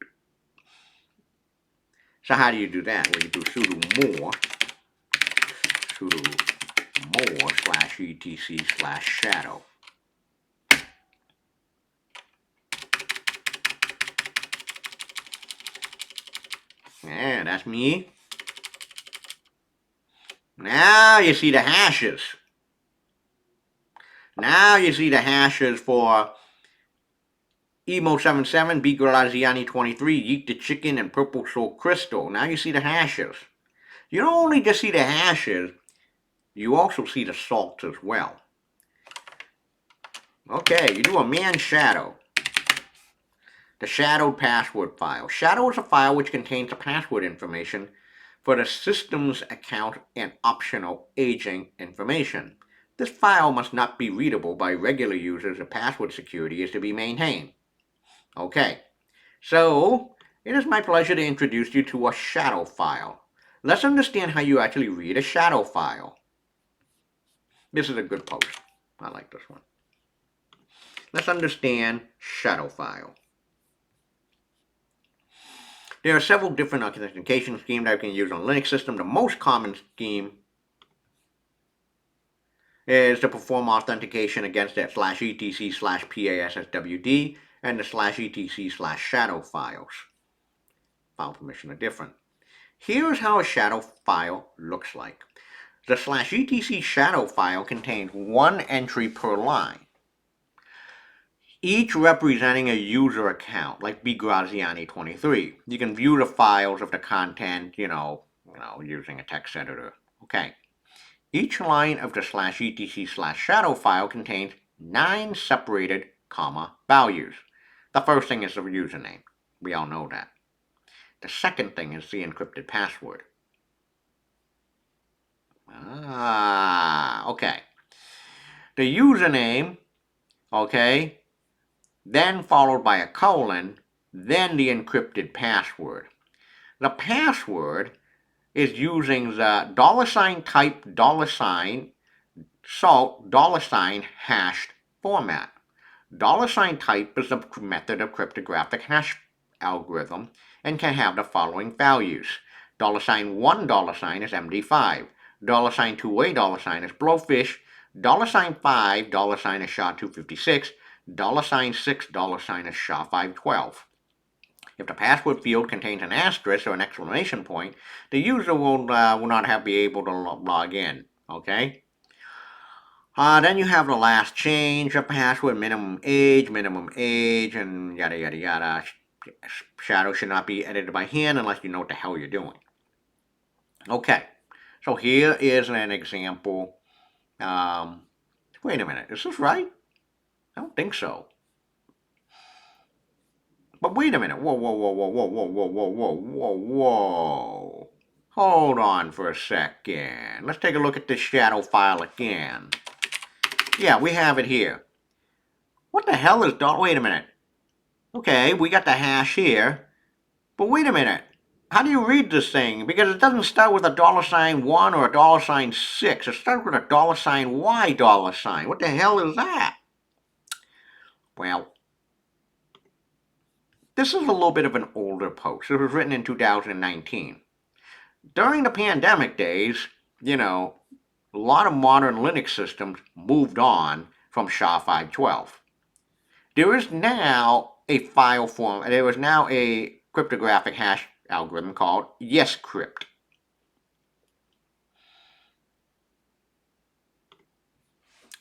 So how do you do that? Well, you do sudo more /etc/shadow. Yeah, that's me. Now you see the hashes. Now you see the hashes for Emo77, B. Graziani 23, Yeet the Chicken, and Purple Soul Crystal. Now you see the hashes. You don't only just see the hashes, you also see the salts as well. Okay, you do a man shadow. The shadowed password file. Shadow is a file which contains the password information for the system's account and optional agent information. This file must not be readable by regular users if password security is to be maintained. Okay, so it is my pleasure to introduce you to a shadow file. Let's understand how you actually read a shadow file. This is a good post. I like this one. Let's understand shadow file. There are several different authentication schemes that you can use on Linux system. The most common scheme is to perform authentication against that /etc/passwd and the /etc/shadow files. File permission are different. Here is how a shadow file looks like. The /etc shadow file contains one entry per line, each representing a user account, like bgraziani23. You can view the files of the content, using a text editor. Okay. Each line of the /etc/shadow file contains 9 separated comma values. The first thing is the username. We all know that. The second thing is the encrypted password. Okay. The username, okay, then followed by a colon, then the encrypted password. The password is using the $type $salt hashed format. $type is a method of cryptographic hash algorithm and can have the following values. $1 is MD5, $2A is blowfish, $5 is SHA-256, $6 is SHA-512. If the password field contains an asterisk or an exclamation point, the user will not be able to log in. Okay. Then you have the last change of password, minimum age, and yada yada yada. Shadow should not be edited by hand unless you know what the hell you're doing. Okay, so here is an example. Wait a minute, is this right? I don't think so. But wait a minute. Whoa. Hold on for a second. Let's take a look at this shadow file again. Yeah, we have it here. What the hell is wait a minute. Okay, we got the hash here. But wait a minute. How do you read this thing? Because it doesn't start with a $1 or a $6. It starts with a $Y$. What the hell is that? Well, this is a little bit of an older post. It was written in 2019. During the pandemic days, a lot of modern Linux systems moved on from SHA-512. There is now a cryptographic hash algorithm called YesCrypt.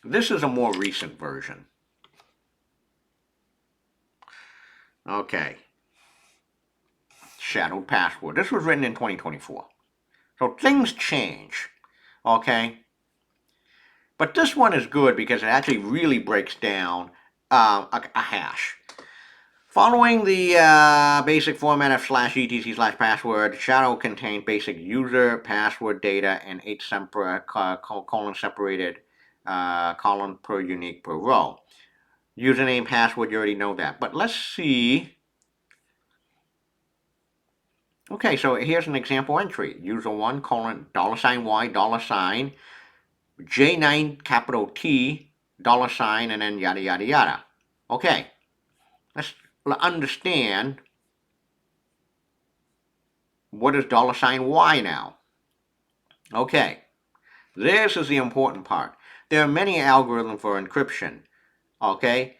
This is a more recent version. Okay. Shadowed password. This was written in 2024. So things change. Okay. But this one is good because it actually really breaks down a hash. Following the basic format of /etc/password, Shadow contains basic user password data and 8 colon separated column per unique per row. Username, password, you already know that. But let's see. Okay, so here's an example entry. User1 colon $$y J9 capital T $, and then yada yada yada. Okay, let's understand what is $y now. Okay, this is the important part. There are many algorithms for encryption. Okay,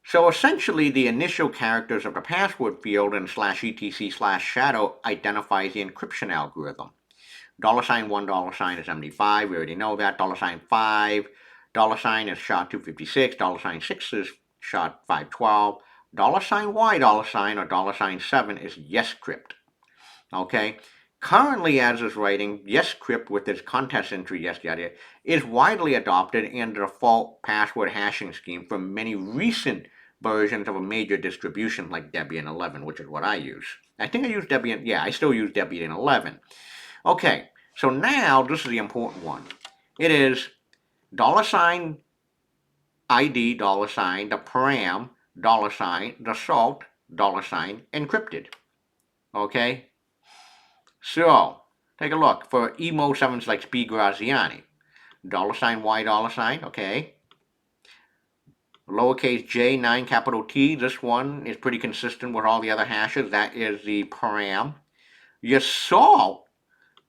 so essentially the initial characters of the password field in /etc/shadow identifies the encryption algorithm. $1 is 75, we already know that. $5 is SHA-256, $6 is SHA-512, $Y or $7 is YesCrypt. Okay, currently as is writing, YesCrypt with its contest entry yesterday is widely adopted and the default password hashing scheme for many recent versions of a major distribution like Debian 11, which is what I use. I think I use Debian, yeah, I still use Debian 11. Okay, so now this is the important one. It is $ID, the param, the salt, encrypted. Okay, so take a look for emo 7s like B Graziani. $Y, okay. Lowercase j9 capital T, this one is pretty consistent with all the other hashes. That is the param. Your salt,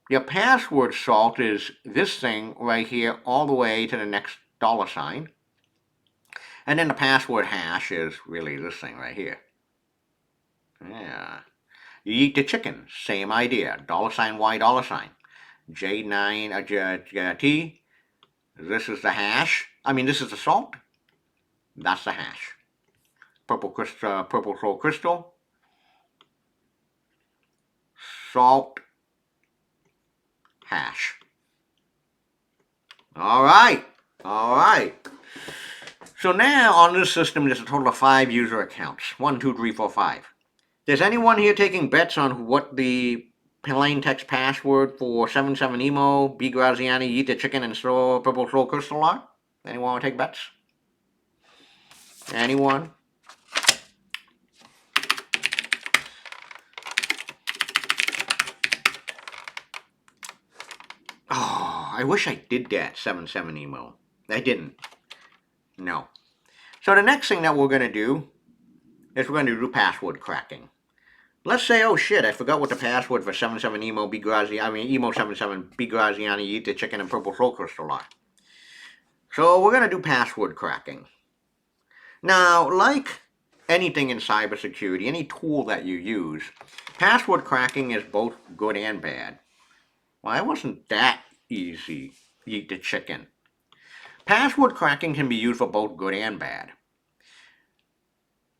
your password salt is this thing right here all the way to the next $. And then the password hash is really this thing right here. Yeah. You eat the chicken, same idea. $Y, J9 T. This is the hash. This is the salt. That's the hash. Purple soul crystal. Salt. Hash. All right. So now on this system, there's a total of 5 user accounts. 1, 2, 3, 4, 5. Is anyone here taking bets on what the plain text password for 77emo, B Graziani, Eat the Chicken, and Purple Soul Crystal are? Anyone want to take bets? Anyone? Oh, I wish I did that, 77emo. I didn't. No. So the next thing that we're going to do is we're going to do password cracking. Let's say, oh shit, I forgot what the password for 77emo, B Graziani, emo 77, B Graziani, Eat the Chicken, and Purple Soul Crystal are. So we're going to do password cracking. Now, like anything in cybersecurity, any tool that you use, password cracking is both good and bad. Well, it wasn't that easy, Eat the Chicken. Password cracking can be used for both good and bad.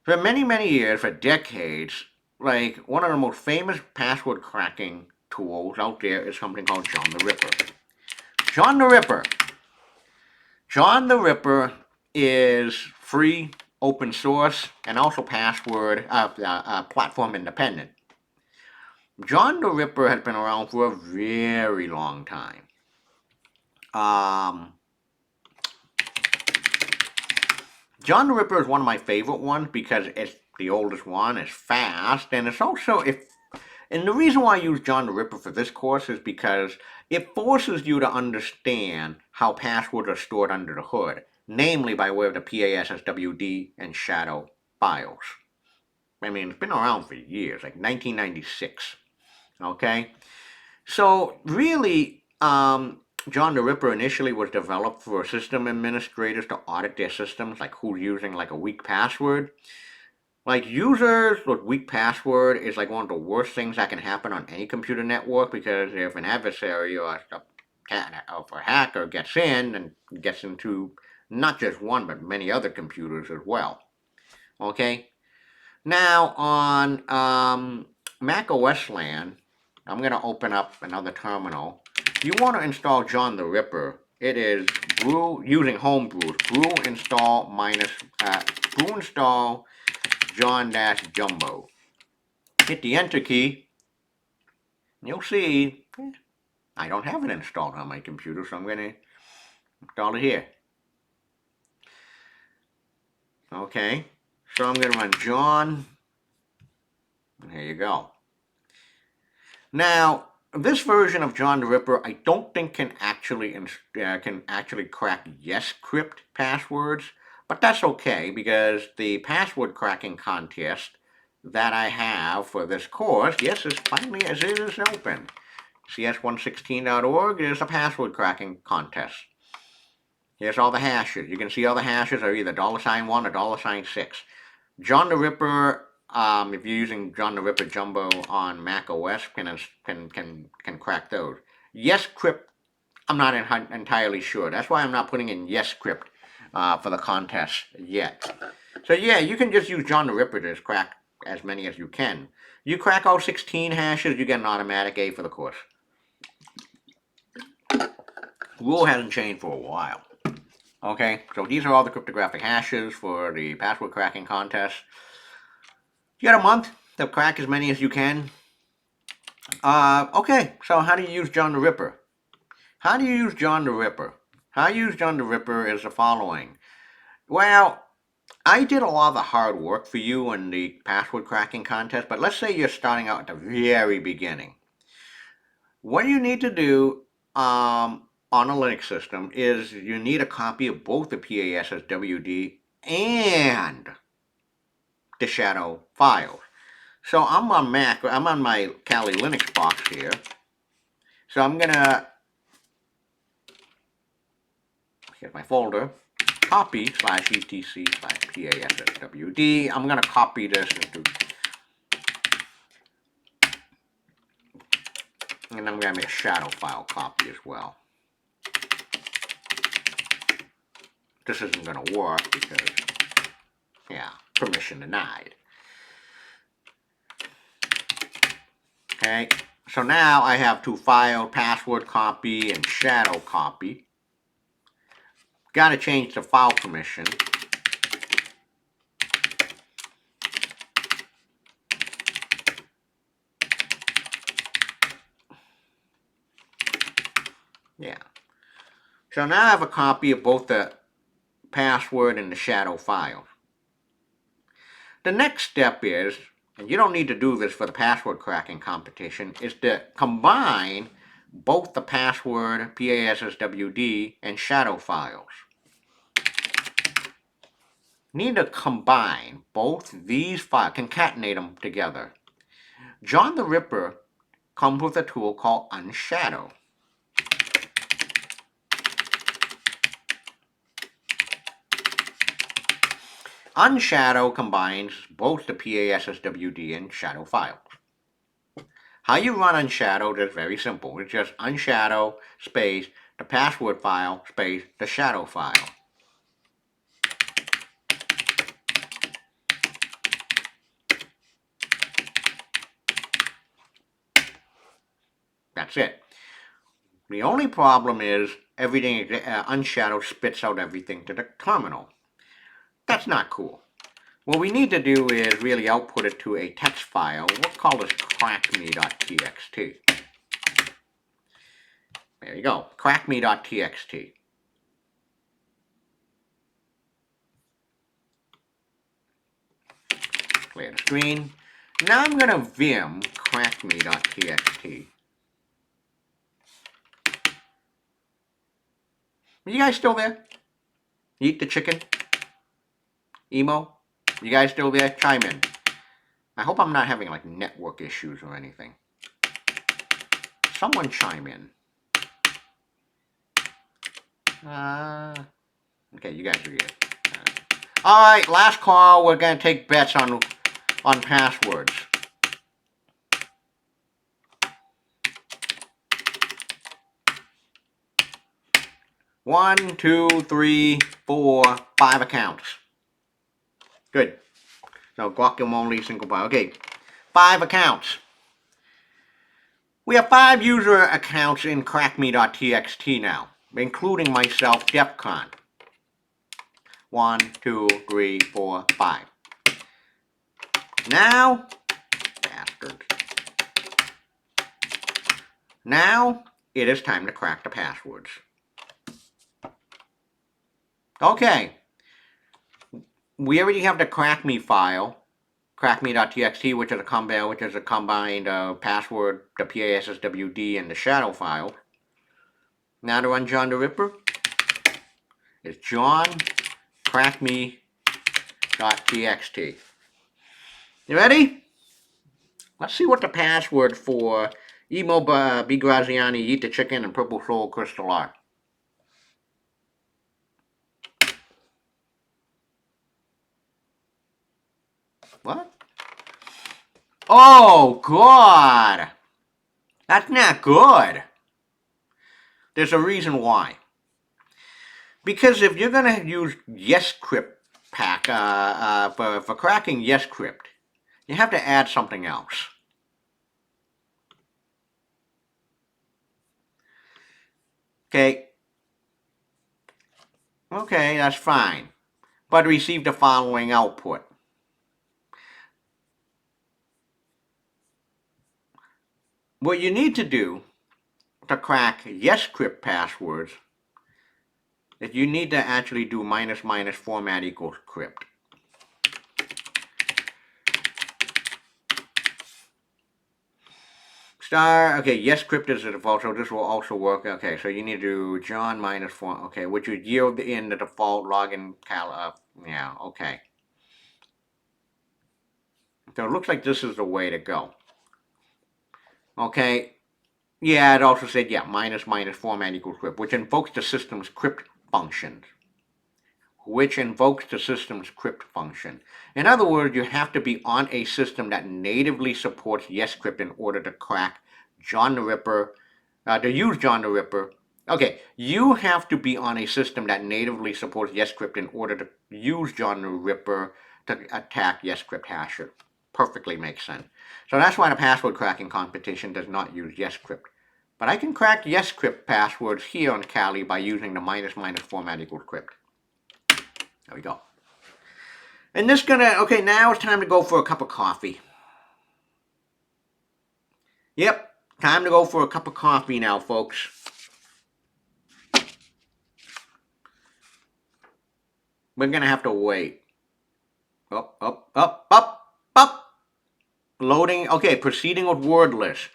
For many, many years, for decades, like one of the most famous password cracking tools out there is something called John the Ripper. John the Ripper is free, open source, and also password platform independent. John the Ripper has been around for a very long time. John the Ripper is one of my favorite ones because it's the oldest one, it's fast, and it's also, and the reason why I use John the Ripper for this course is because it forces you to understand how passwords are stored under the hood, namely by way of the PASSWD and shadow files. It's been around for years, like 1996. Okay? So, really, John the Ripper initially was developed for system administrators to audit their systems, like who's using like a weak password. Like users with weak password is like one of the worst things that can happen on any computer network, because if an adversary or a hacker gets in and gets into not just one but many other computers as well. Okay? Now on Mac OS land, I'm going to open up another terminal. You want to install John the Ripper. It is brew using homebrew. Brew install John-Jumbo. Hit the enter key. You'll see I don't have it installed on my computer, so I'm going to install it here. Okay, so I'm going to run John. And here you go. Now, this version of John the Ripper, I don't think can actually crack yes crypt passwords, but that's okay because the password cracking contest that I have for this course, yes, as finally as it is open. CS116.org is a password cracking contest. Here's all the hashes. You can see all the hashes are either $1 or $6. John the Ripper, if you're using John the Ripper Jumbo on Mac OS, can crack those. Yes crypt, I'm not entirely sure. That's why I'm not putting in yes crypt for the contest yet. So yeah, you can just use John the Ripper to just crack as many as you can. You crack all 16 hashes, you get an automatic A for the course. Rule hasn't changed for a while. Okay, so these are all the cryptographic hashes for the password cracking contest. You got a month to crack as many as you can. Okay, so how do you use John the Ripper? How do you use John the Ripper? How you use John the Ripper is the following. Well, I did a lot of the hard work for you in the password cracking contest, but let's say you're starting out at the very beginning. What you need to do on a Linux system is you need a copy of both the PASSWD and the shadow files. So I'm on Mac, I'm on my Kali Linux box here. So I'm gonna, here's my folder, copy /etc/PASSWD. I'm gonna copy this into, and I'm gonna make a shadow file copy as well. This isn't gonna work because, yeah, permission denied. Okay, so now I have two files, password copy and shadow copy. Got to change the file permission. Yeah. So now I have a copy of both the password and the shadow file. The next step is, and you don't need to do this for the password cracking competition, is to combine both the password, PASSWD, and shadow files. Need to combine both these files, concatenate them together. John the Ripper comes with a tool called Unshadow. Unshadow combines both the PASSWD and shadow files. How you run Unshadow is very simple. It's just Unshadow space the password file space the shadow file. That's it. The only problem is everything Unshadow spits out everything to the terminal. That's not cool. What we need to do is really output it to a text file. We'll call this crackme.txt. There you go, crackme.txt. Clear the screen. Now I'm going to vim crackme.txt. Are you guys still there? Eat the chicken? Emo? You guys still there? Chime in. I hope I'm not having like network issues or anything. Someone chime in. Okay, you guys are here. Alright, last call. We're going to take bets on passwords. One, two, three, four, 5 accounts. Good. So guacamole single file. Okay, 5 accounts. We have 5 user accounts in crackme.txt now, including myself, DEFCON. 1, 2, 3, 4, 5. Now, bastards. Now, it is time to crack the passwords. Okay. We already have the crack me file, crackme.txt, which is a combined password, the PASSWD, and the shadow file. Now to run John the Ripper, it's John crackme.txt. You ready? Let's see what the password for Emo B. Graziani, Eat the Chicken, and Purple Soul Crystal are. What? Oh, God! That's not good. There's a reason why. Because if you're going to use YesCrypt pack for cracking YesCrypt, you have to add something else. Okay. Okay, that's fine. But receive the following output. What you need to do to crack YesCrypt passwords is you need to actually do ---- format equals crypt. Star, okay, YesCrypt is the default, so this will also work. Okay, so you need to do John -4, okay, which would yield in the default login yeah, okay. So it looks like this is the way to go. Okay, yeah, it also said, yeah, ---- format equals crypt, which invokes the system's crypt functions. In other words, you have to be on a system that natively supports YesCrypt in order to crack John the Ripper, to use John the Ripper. Okay, you have to be on a system that natively supports YesCrypt in order to use John the Ripper to attack YesCrypt hasher. Perfectly makes sense. So that's why the password cracking competition does not use YesCrypt. But I can crack YesCrypt passwords here on Kali by using the ---- format equals crypt. There we go. And this okay, now it's time to go for a cup of coffee. Yep, time to go for a cup of coffee now, folks. We're gonna have to wait. Up. Loading, okay, proceeding with word list.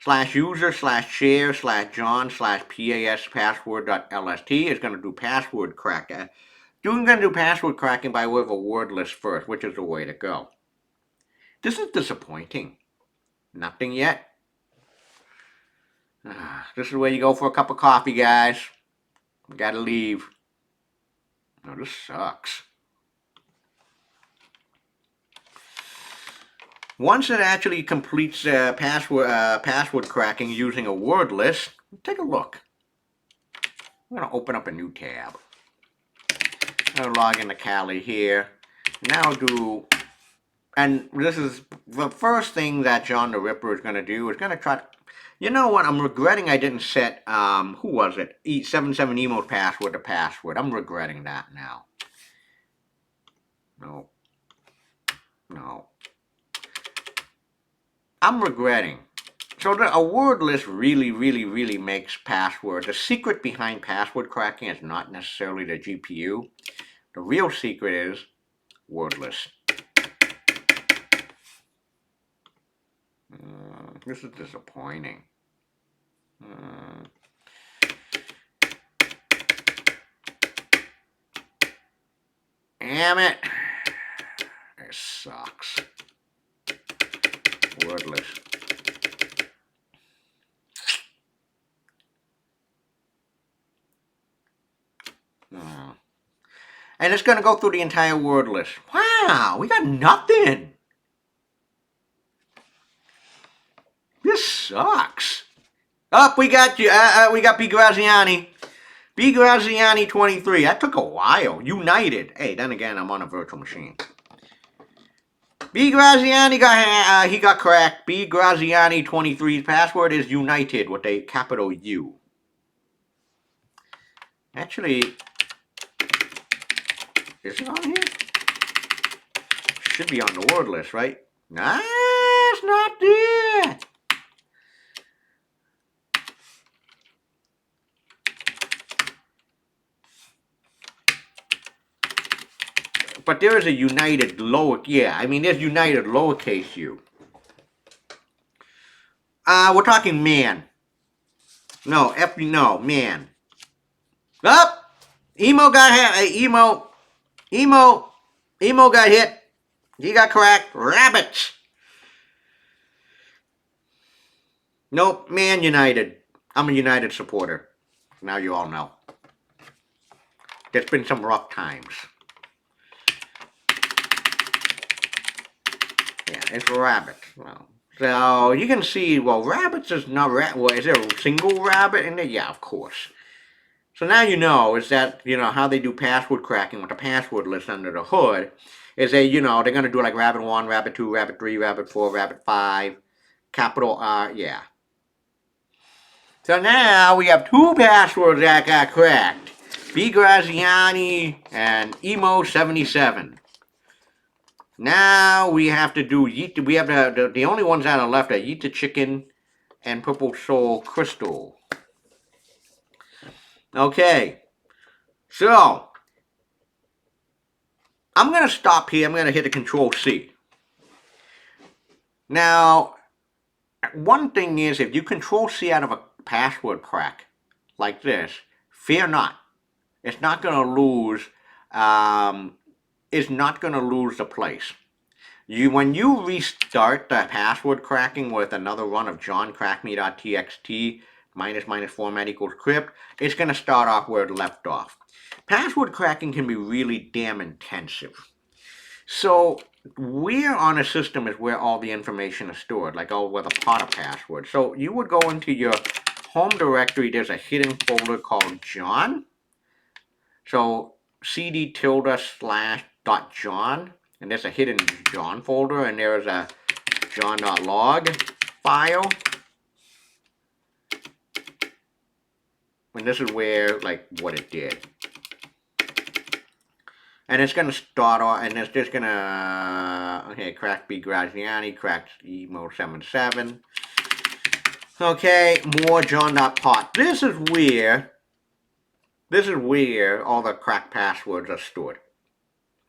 /user/share/john/pas password.lst is gonna do password crack. We're gonna do password cracking by way of a word list first, which is the way to go. This is disappointing. Nothing yet. This is where you go for a cup of coffee, guys. Gotta leave. No, this sucks. Once it actually completes password cracking using a word list, take a look. I'm gonna open up a new tab. I'm gonna log into Kali here. Now and this is the first thing that John the Ripper is gonna do. Is gonna try. You know what? I'm regretting I didn't set who was it? 77 Emo's password to password. I'm regretting that now. No. I'm regretting. So a word list really makes password. The secret behind password cracking is not necessarily the GPU. The real secret is word list. This is disappointing. Damn it. It sucks. Word list. And it's going to go through the entire word list. Wow, we got nothing. This sucks. Up, we got you. We got B. Graziani. B. Graziani 23. That took a while. United. Hey, then again, I'm on a virtual machine. B. Graziani got cracked. B. Graziani 23's password is United with a capital U. Actually, is it on here? Should be on the word list, right? Ah, it's not there. But there is a united lower, yeah, I mean, there's united lowercase u. We're talking man. No, no, man. Up! Emo got hit. Emo got hit. He got cracked. Rabbits. Nope, man united. I'm a United supporter. Now you all know. There's been some rough times. Yeah, it's rabbit. Well, so you can see, well, rabbits is not well, is there a single rabbit in there? Yeah, of course. So now you know is that, how they do password cracking with the password list under the hood is they're going to do like rabbit 1, rabbit 2, rabbit 3, rabbit 4, rabbit 5, capital R, yeah. So now we have two passwords that got cracked. B. Graziani and Emo77. Now we have to do we have the only ones that are left are Yeet the Chicken and Purple Soul Crystal. Okay. So I'm gonna stop here. I'm gonna hit the Control C. Now, one thing is if you Control C out of a password crack like this, fear not. It's not gonna lose. It's not gonna lose the place. When you restart the password cracking with another run of johncrackme.txt minus format equals crypt, it's going to start off where it left off. Password cracking can be really damn intensive. So where on a system is where all the information is stored, like with a pot of password. So you would go into your home directory, there's a hidden folder called John. So cd tilde slash dot John. And there's a hidden John folder, and there's a john.log file. And this is where, like, what it did. And it's going to start off, and it's just going to, okay, crack B. Graziani, crack Emo77. Okay, more john.pot. This is where all the cracked passwords are stored.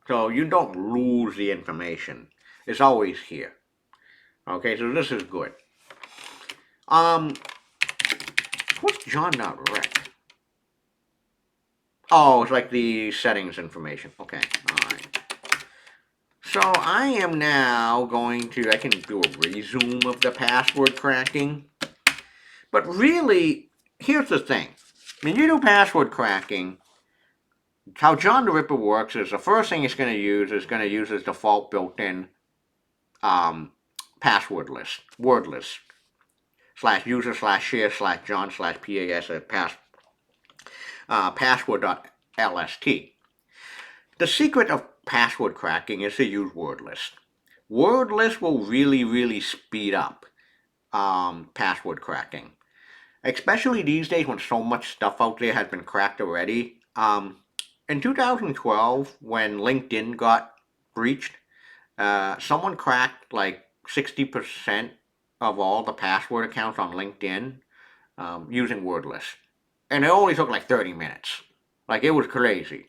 So you don't lose the information. It's always here. Okay, so this is good. What's John.rec? Oh, it's like the settings information. Okay, alright. So I am now going to, I can do a resume of the password cracking. But really, here's the thing. When you do password cracking, how John the Ripper works is the first thing it's going to use its default built-in password list, word list, /user /share /john /pas password.lst. The secret of password cracking is to use word list. Word list will really, really speed up password cracking, especially these days when so much stuff out there has been cracked already. In 2012, when LinkedIn got breached, someone cracked like 60% of all the password accounts on LinkedIn using wordless. And it only took like 30 minutes. Like, it was crazy.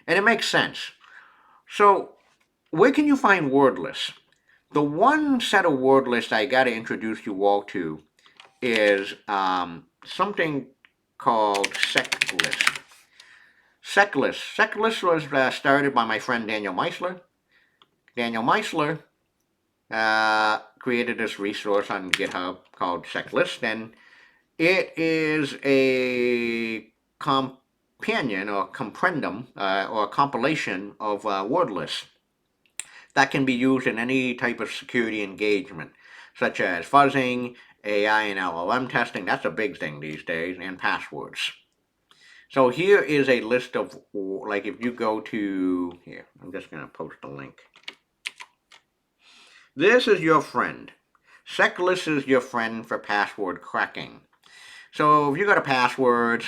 And it makes sense. So, where can you find wordless? The one set of word lists I got to introduce you all to is something called SecList. SecList was started by my friend Daniel Meisler. Daniel Meisler created this resource on GitHub called SecList, and it is a companion or comprendum or compilation of word lists that can be used in any type of security engagement, such as fuzzing, AI and LLM testing, that's a big thing these days, and passwords. So here is a list of, like, if you go to, here, I'm just going to post a link. This is your friend. SecList is your friend for password cracking. So if you go to passwords,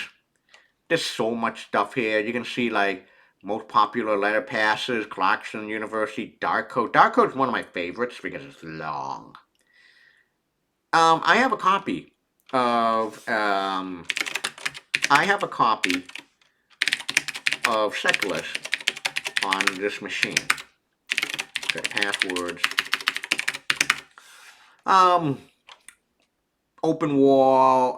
there's so much stuff here. You can see like Most popular letter passes, Clarkson University, Dark Code. Dark Code is one of my favorites because it's long. I have a copy of I have a copy of Checklist on this machine. Okay, passwords. Open wall,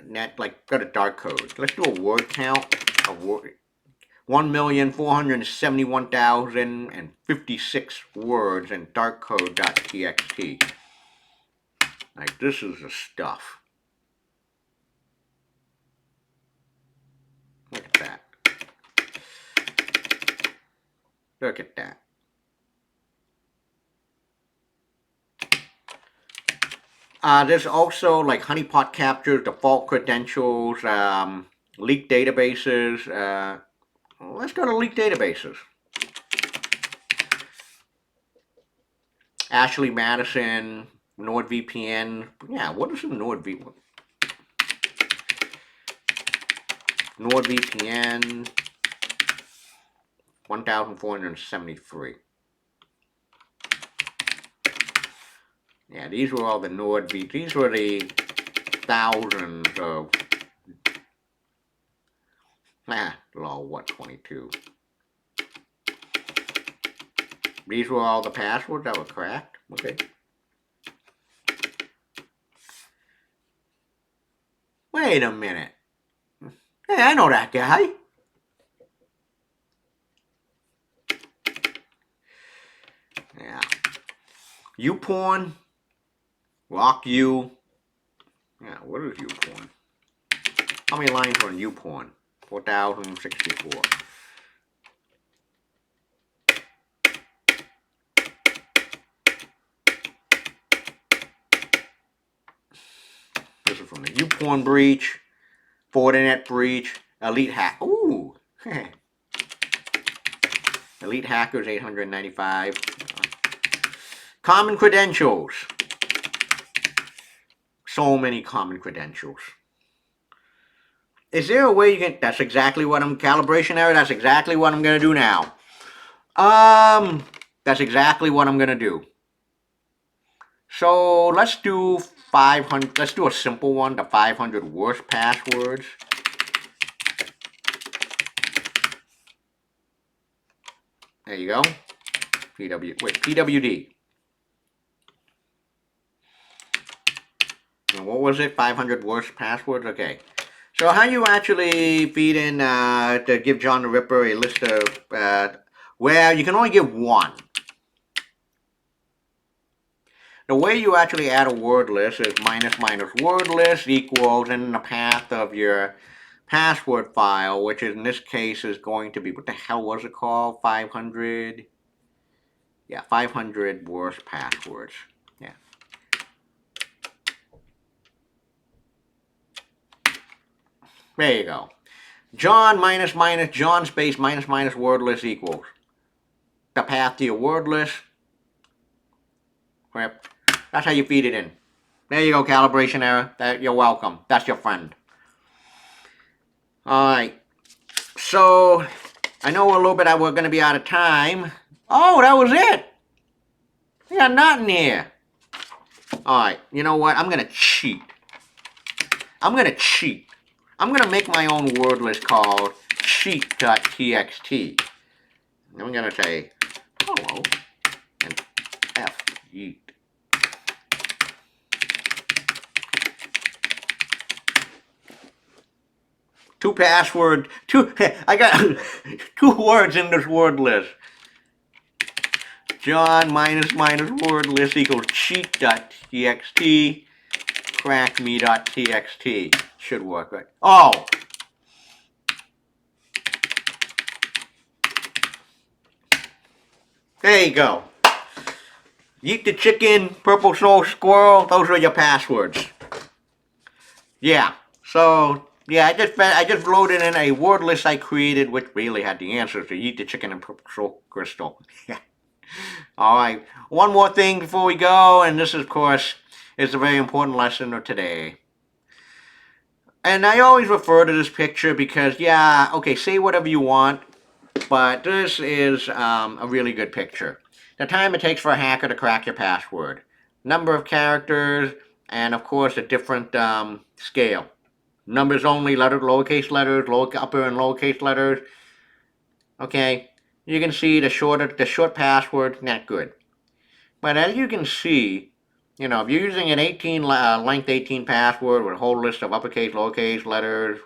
net, like, got a dark code. Let's do a word count of 1,471,056 words in darkcode.txt. Like, this is the stuff. Look at that. Look at that. There's also like honeypot captures, default credentials, leaked databases. Let's go to leaked databases. Ashley Madison, NordVPN. Yeah, what is a NordVPN? NordVPN 1,473. Yeah, these were all the NordVPN. These were the thousands of. Lol, what, 22? These were all the passwords that were cracked? Okay. Wait a minute. Hey, I know that guy. Yeah. YouPorn. Rock You. Yeah, what is YouPorn? How many lines are on YouPorn? 4,064. This is from the YouPorn breach, Fortinet breach, Elite Hack. Ooh. Elite Hackers 895. Common credentials. So many common credentials. Is there a way you can? That's exactly what I'm. Calibration error. That's exactly what I'm gonna do now. That's exactly what I'm gonna do. So let's do 500. Let's do a simple one. The 500 worst passwords. There you go. PWD. And what was it? 500 worst passwords. Okay. So how you actually feed in to give John the Ripper a list of where you can only give one. The way you actually add a word list is minus minus word list equals in the path of your password file, which in this case is going to be, what the hell was it called? 500. Yeah, 500 worst passwords. Yeah. There you go. John minus minus John space minus minus word list equals the path to your word list. Yep. That's how you feed it in. There you go, calibration error. You're welcome. That's your friend. Alright. So, I know a little bit we're going to be out of time. Oh, that was it. We got nothing here. Alright, you know what? I'm going to cheat. I'm going to make my own word list called cheat.txt. I'm going to say hello and F yeet. I got 2 words in this word list. John minus minus word list equals cheat.txt, crackme.txt. Should work, right? Oh! There you go. Yeet the chicken, purple soul squirrel, those are your passwords. Yeah, so, yeah, I just loaded in a word list I created, which really had the answers to Yeet the chicken and purple soul crystal. Yeah. Alright, one more thing before we go, and this, of course, is a very important lesson of today. And I always refer to this picture because, yeah, okay, say whatever you want, but this is a really good picture. The time it takes for a hacker to crack your password, number of characters, and of course a different scale. Numbers only, lowercase letters, upper and lowercase letters. Okay, you can see the short password, not good. But as you can see, if you're using an 18 length 18 password with a whole list of uppercase, lowercase letters,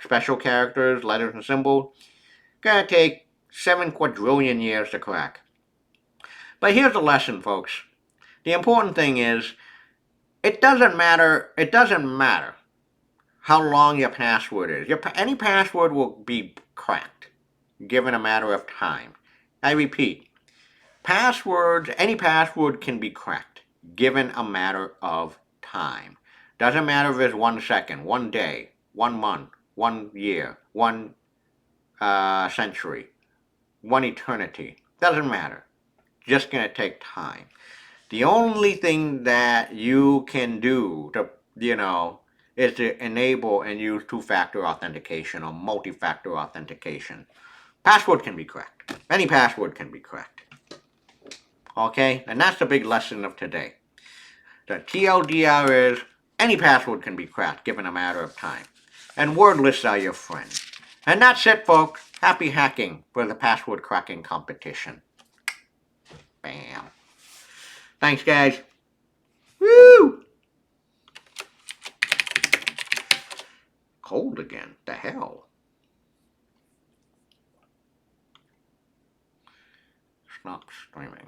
special characters, letters and symbols, gonna take 7 quadrillion years to crack. But here's the lesson, folks. The important thing is, it doesn't matter. It doesn't matter how long your password is. Any password will be cracked, given a matter of time. I repeat, any password can be cracked, given a matter of time. Doesn't matter if it's 1 second, 1 day, 1 month, 1 year, 1 century, 1 eternity. Doesn't matter. Just gonna take time. The only thing that you can do to, is to enable and use two-factor authentication or multi-factor authentication. Password can be cracked. Any password can be cracked. Okay? And that's the big lesson of today. The TLDR is any password can be cracked given a matter of time. And word lists are your friend. And that's it, folks. Happy hacking for the password cracking competition. Bam. Thanks, guys. Woo! Cold again. The hell? Stop streaming.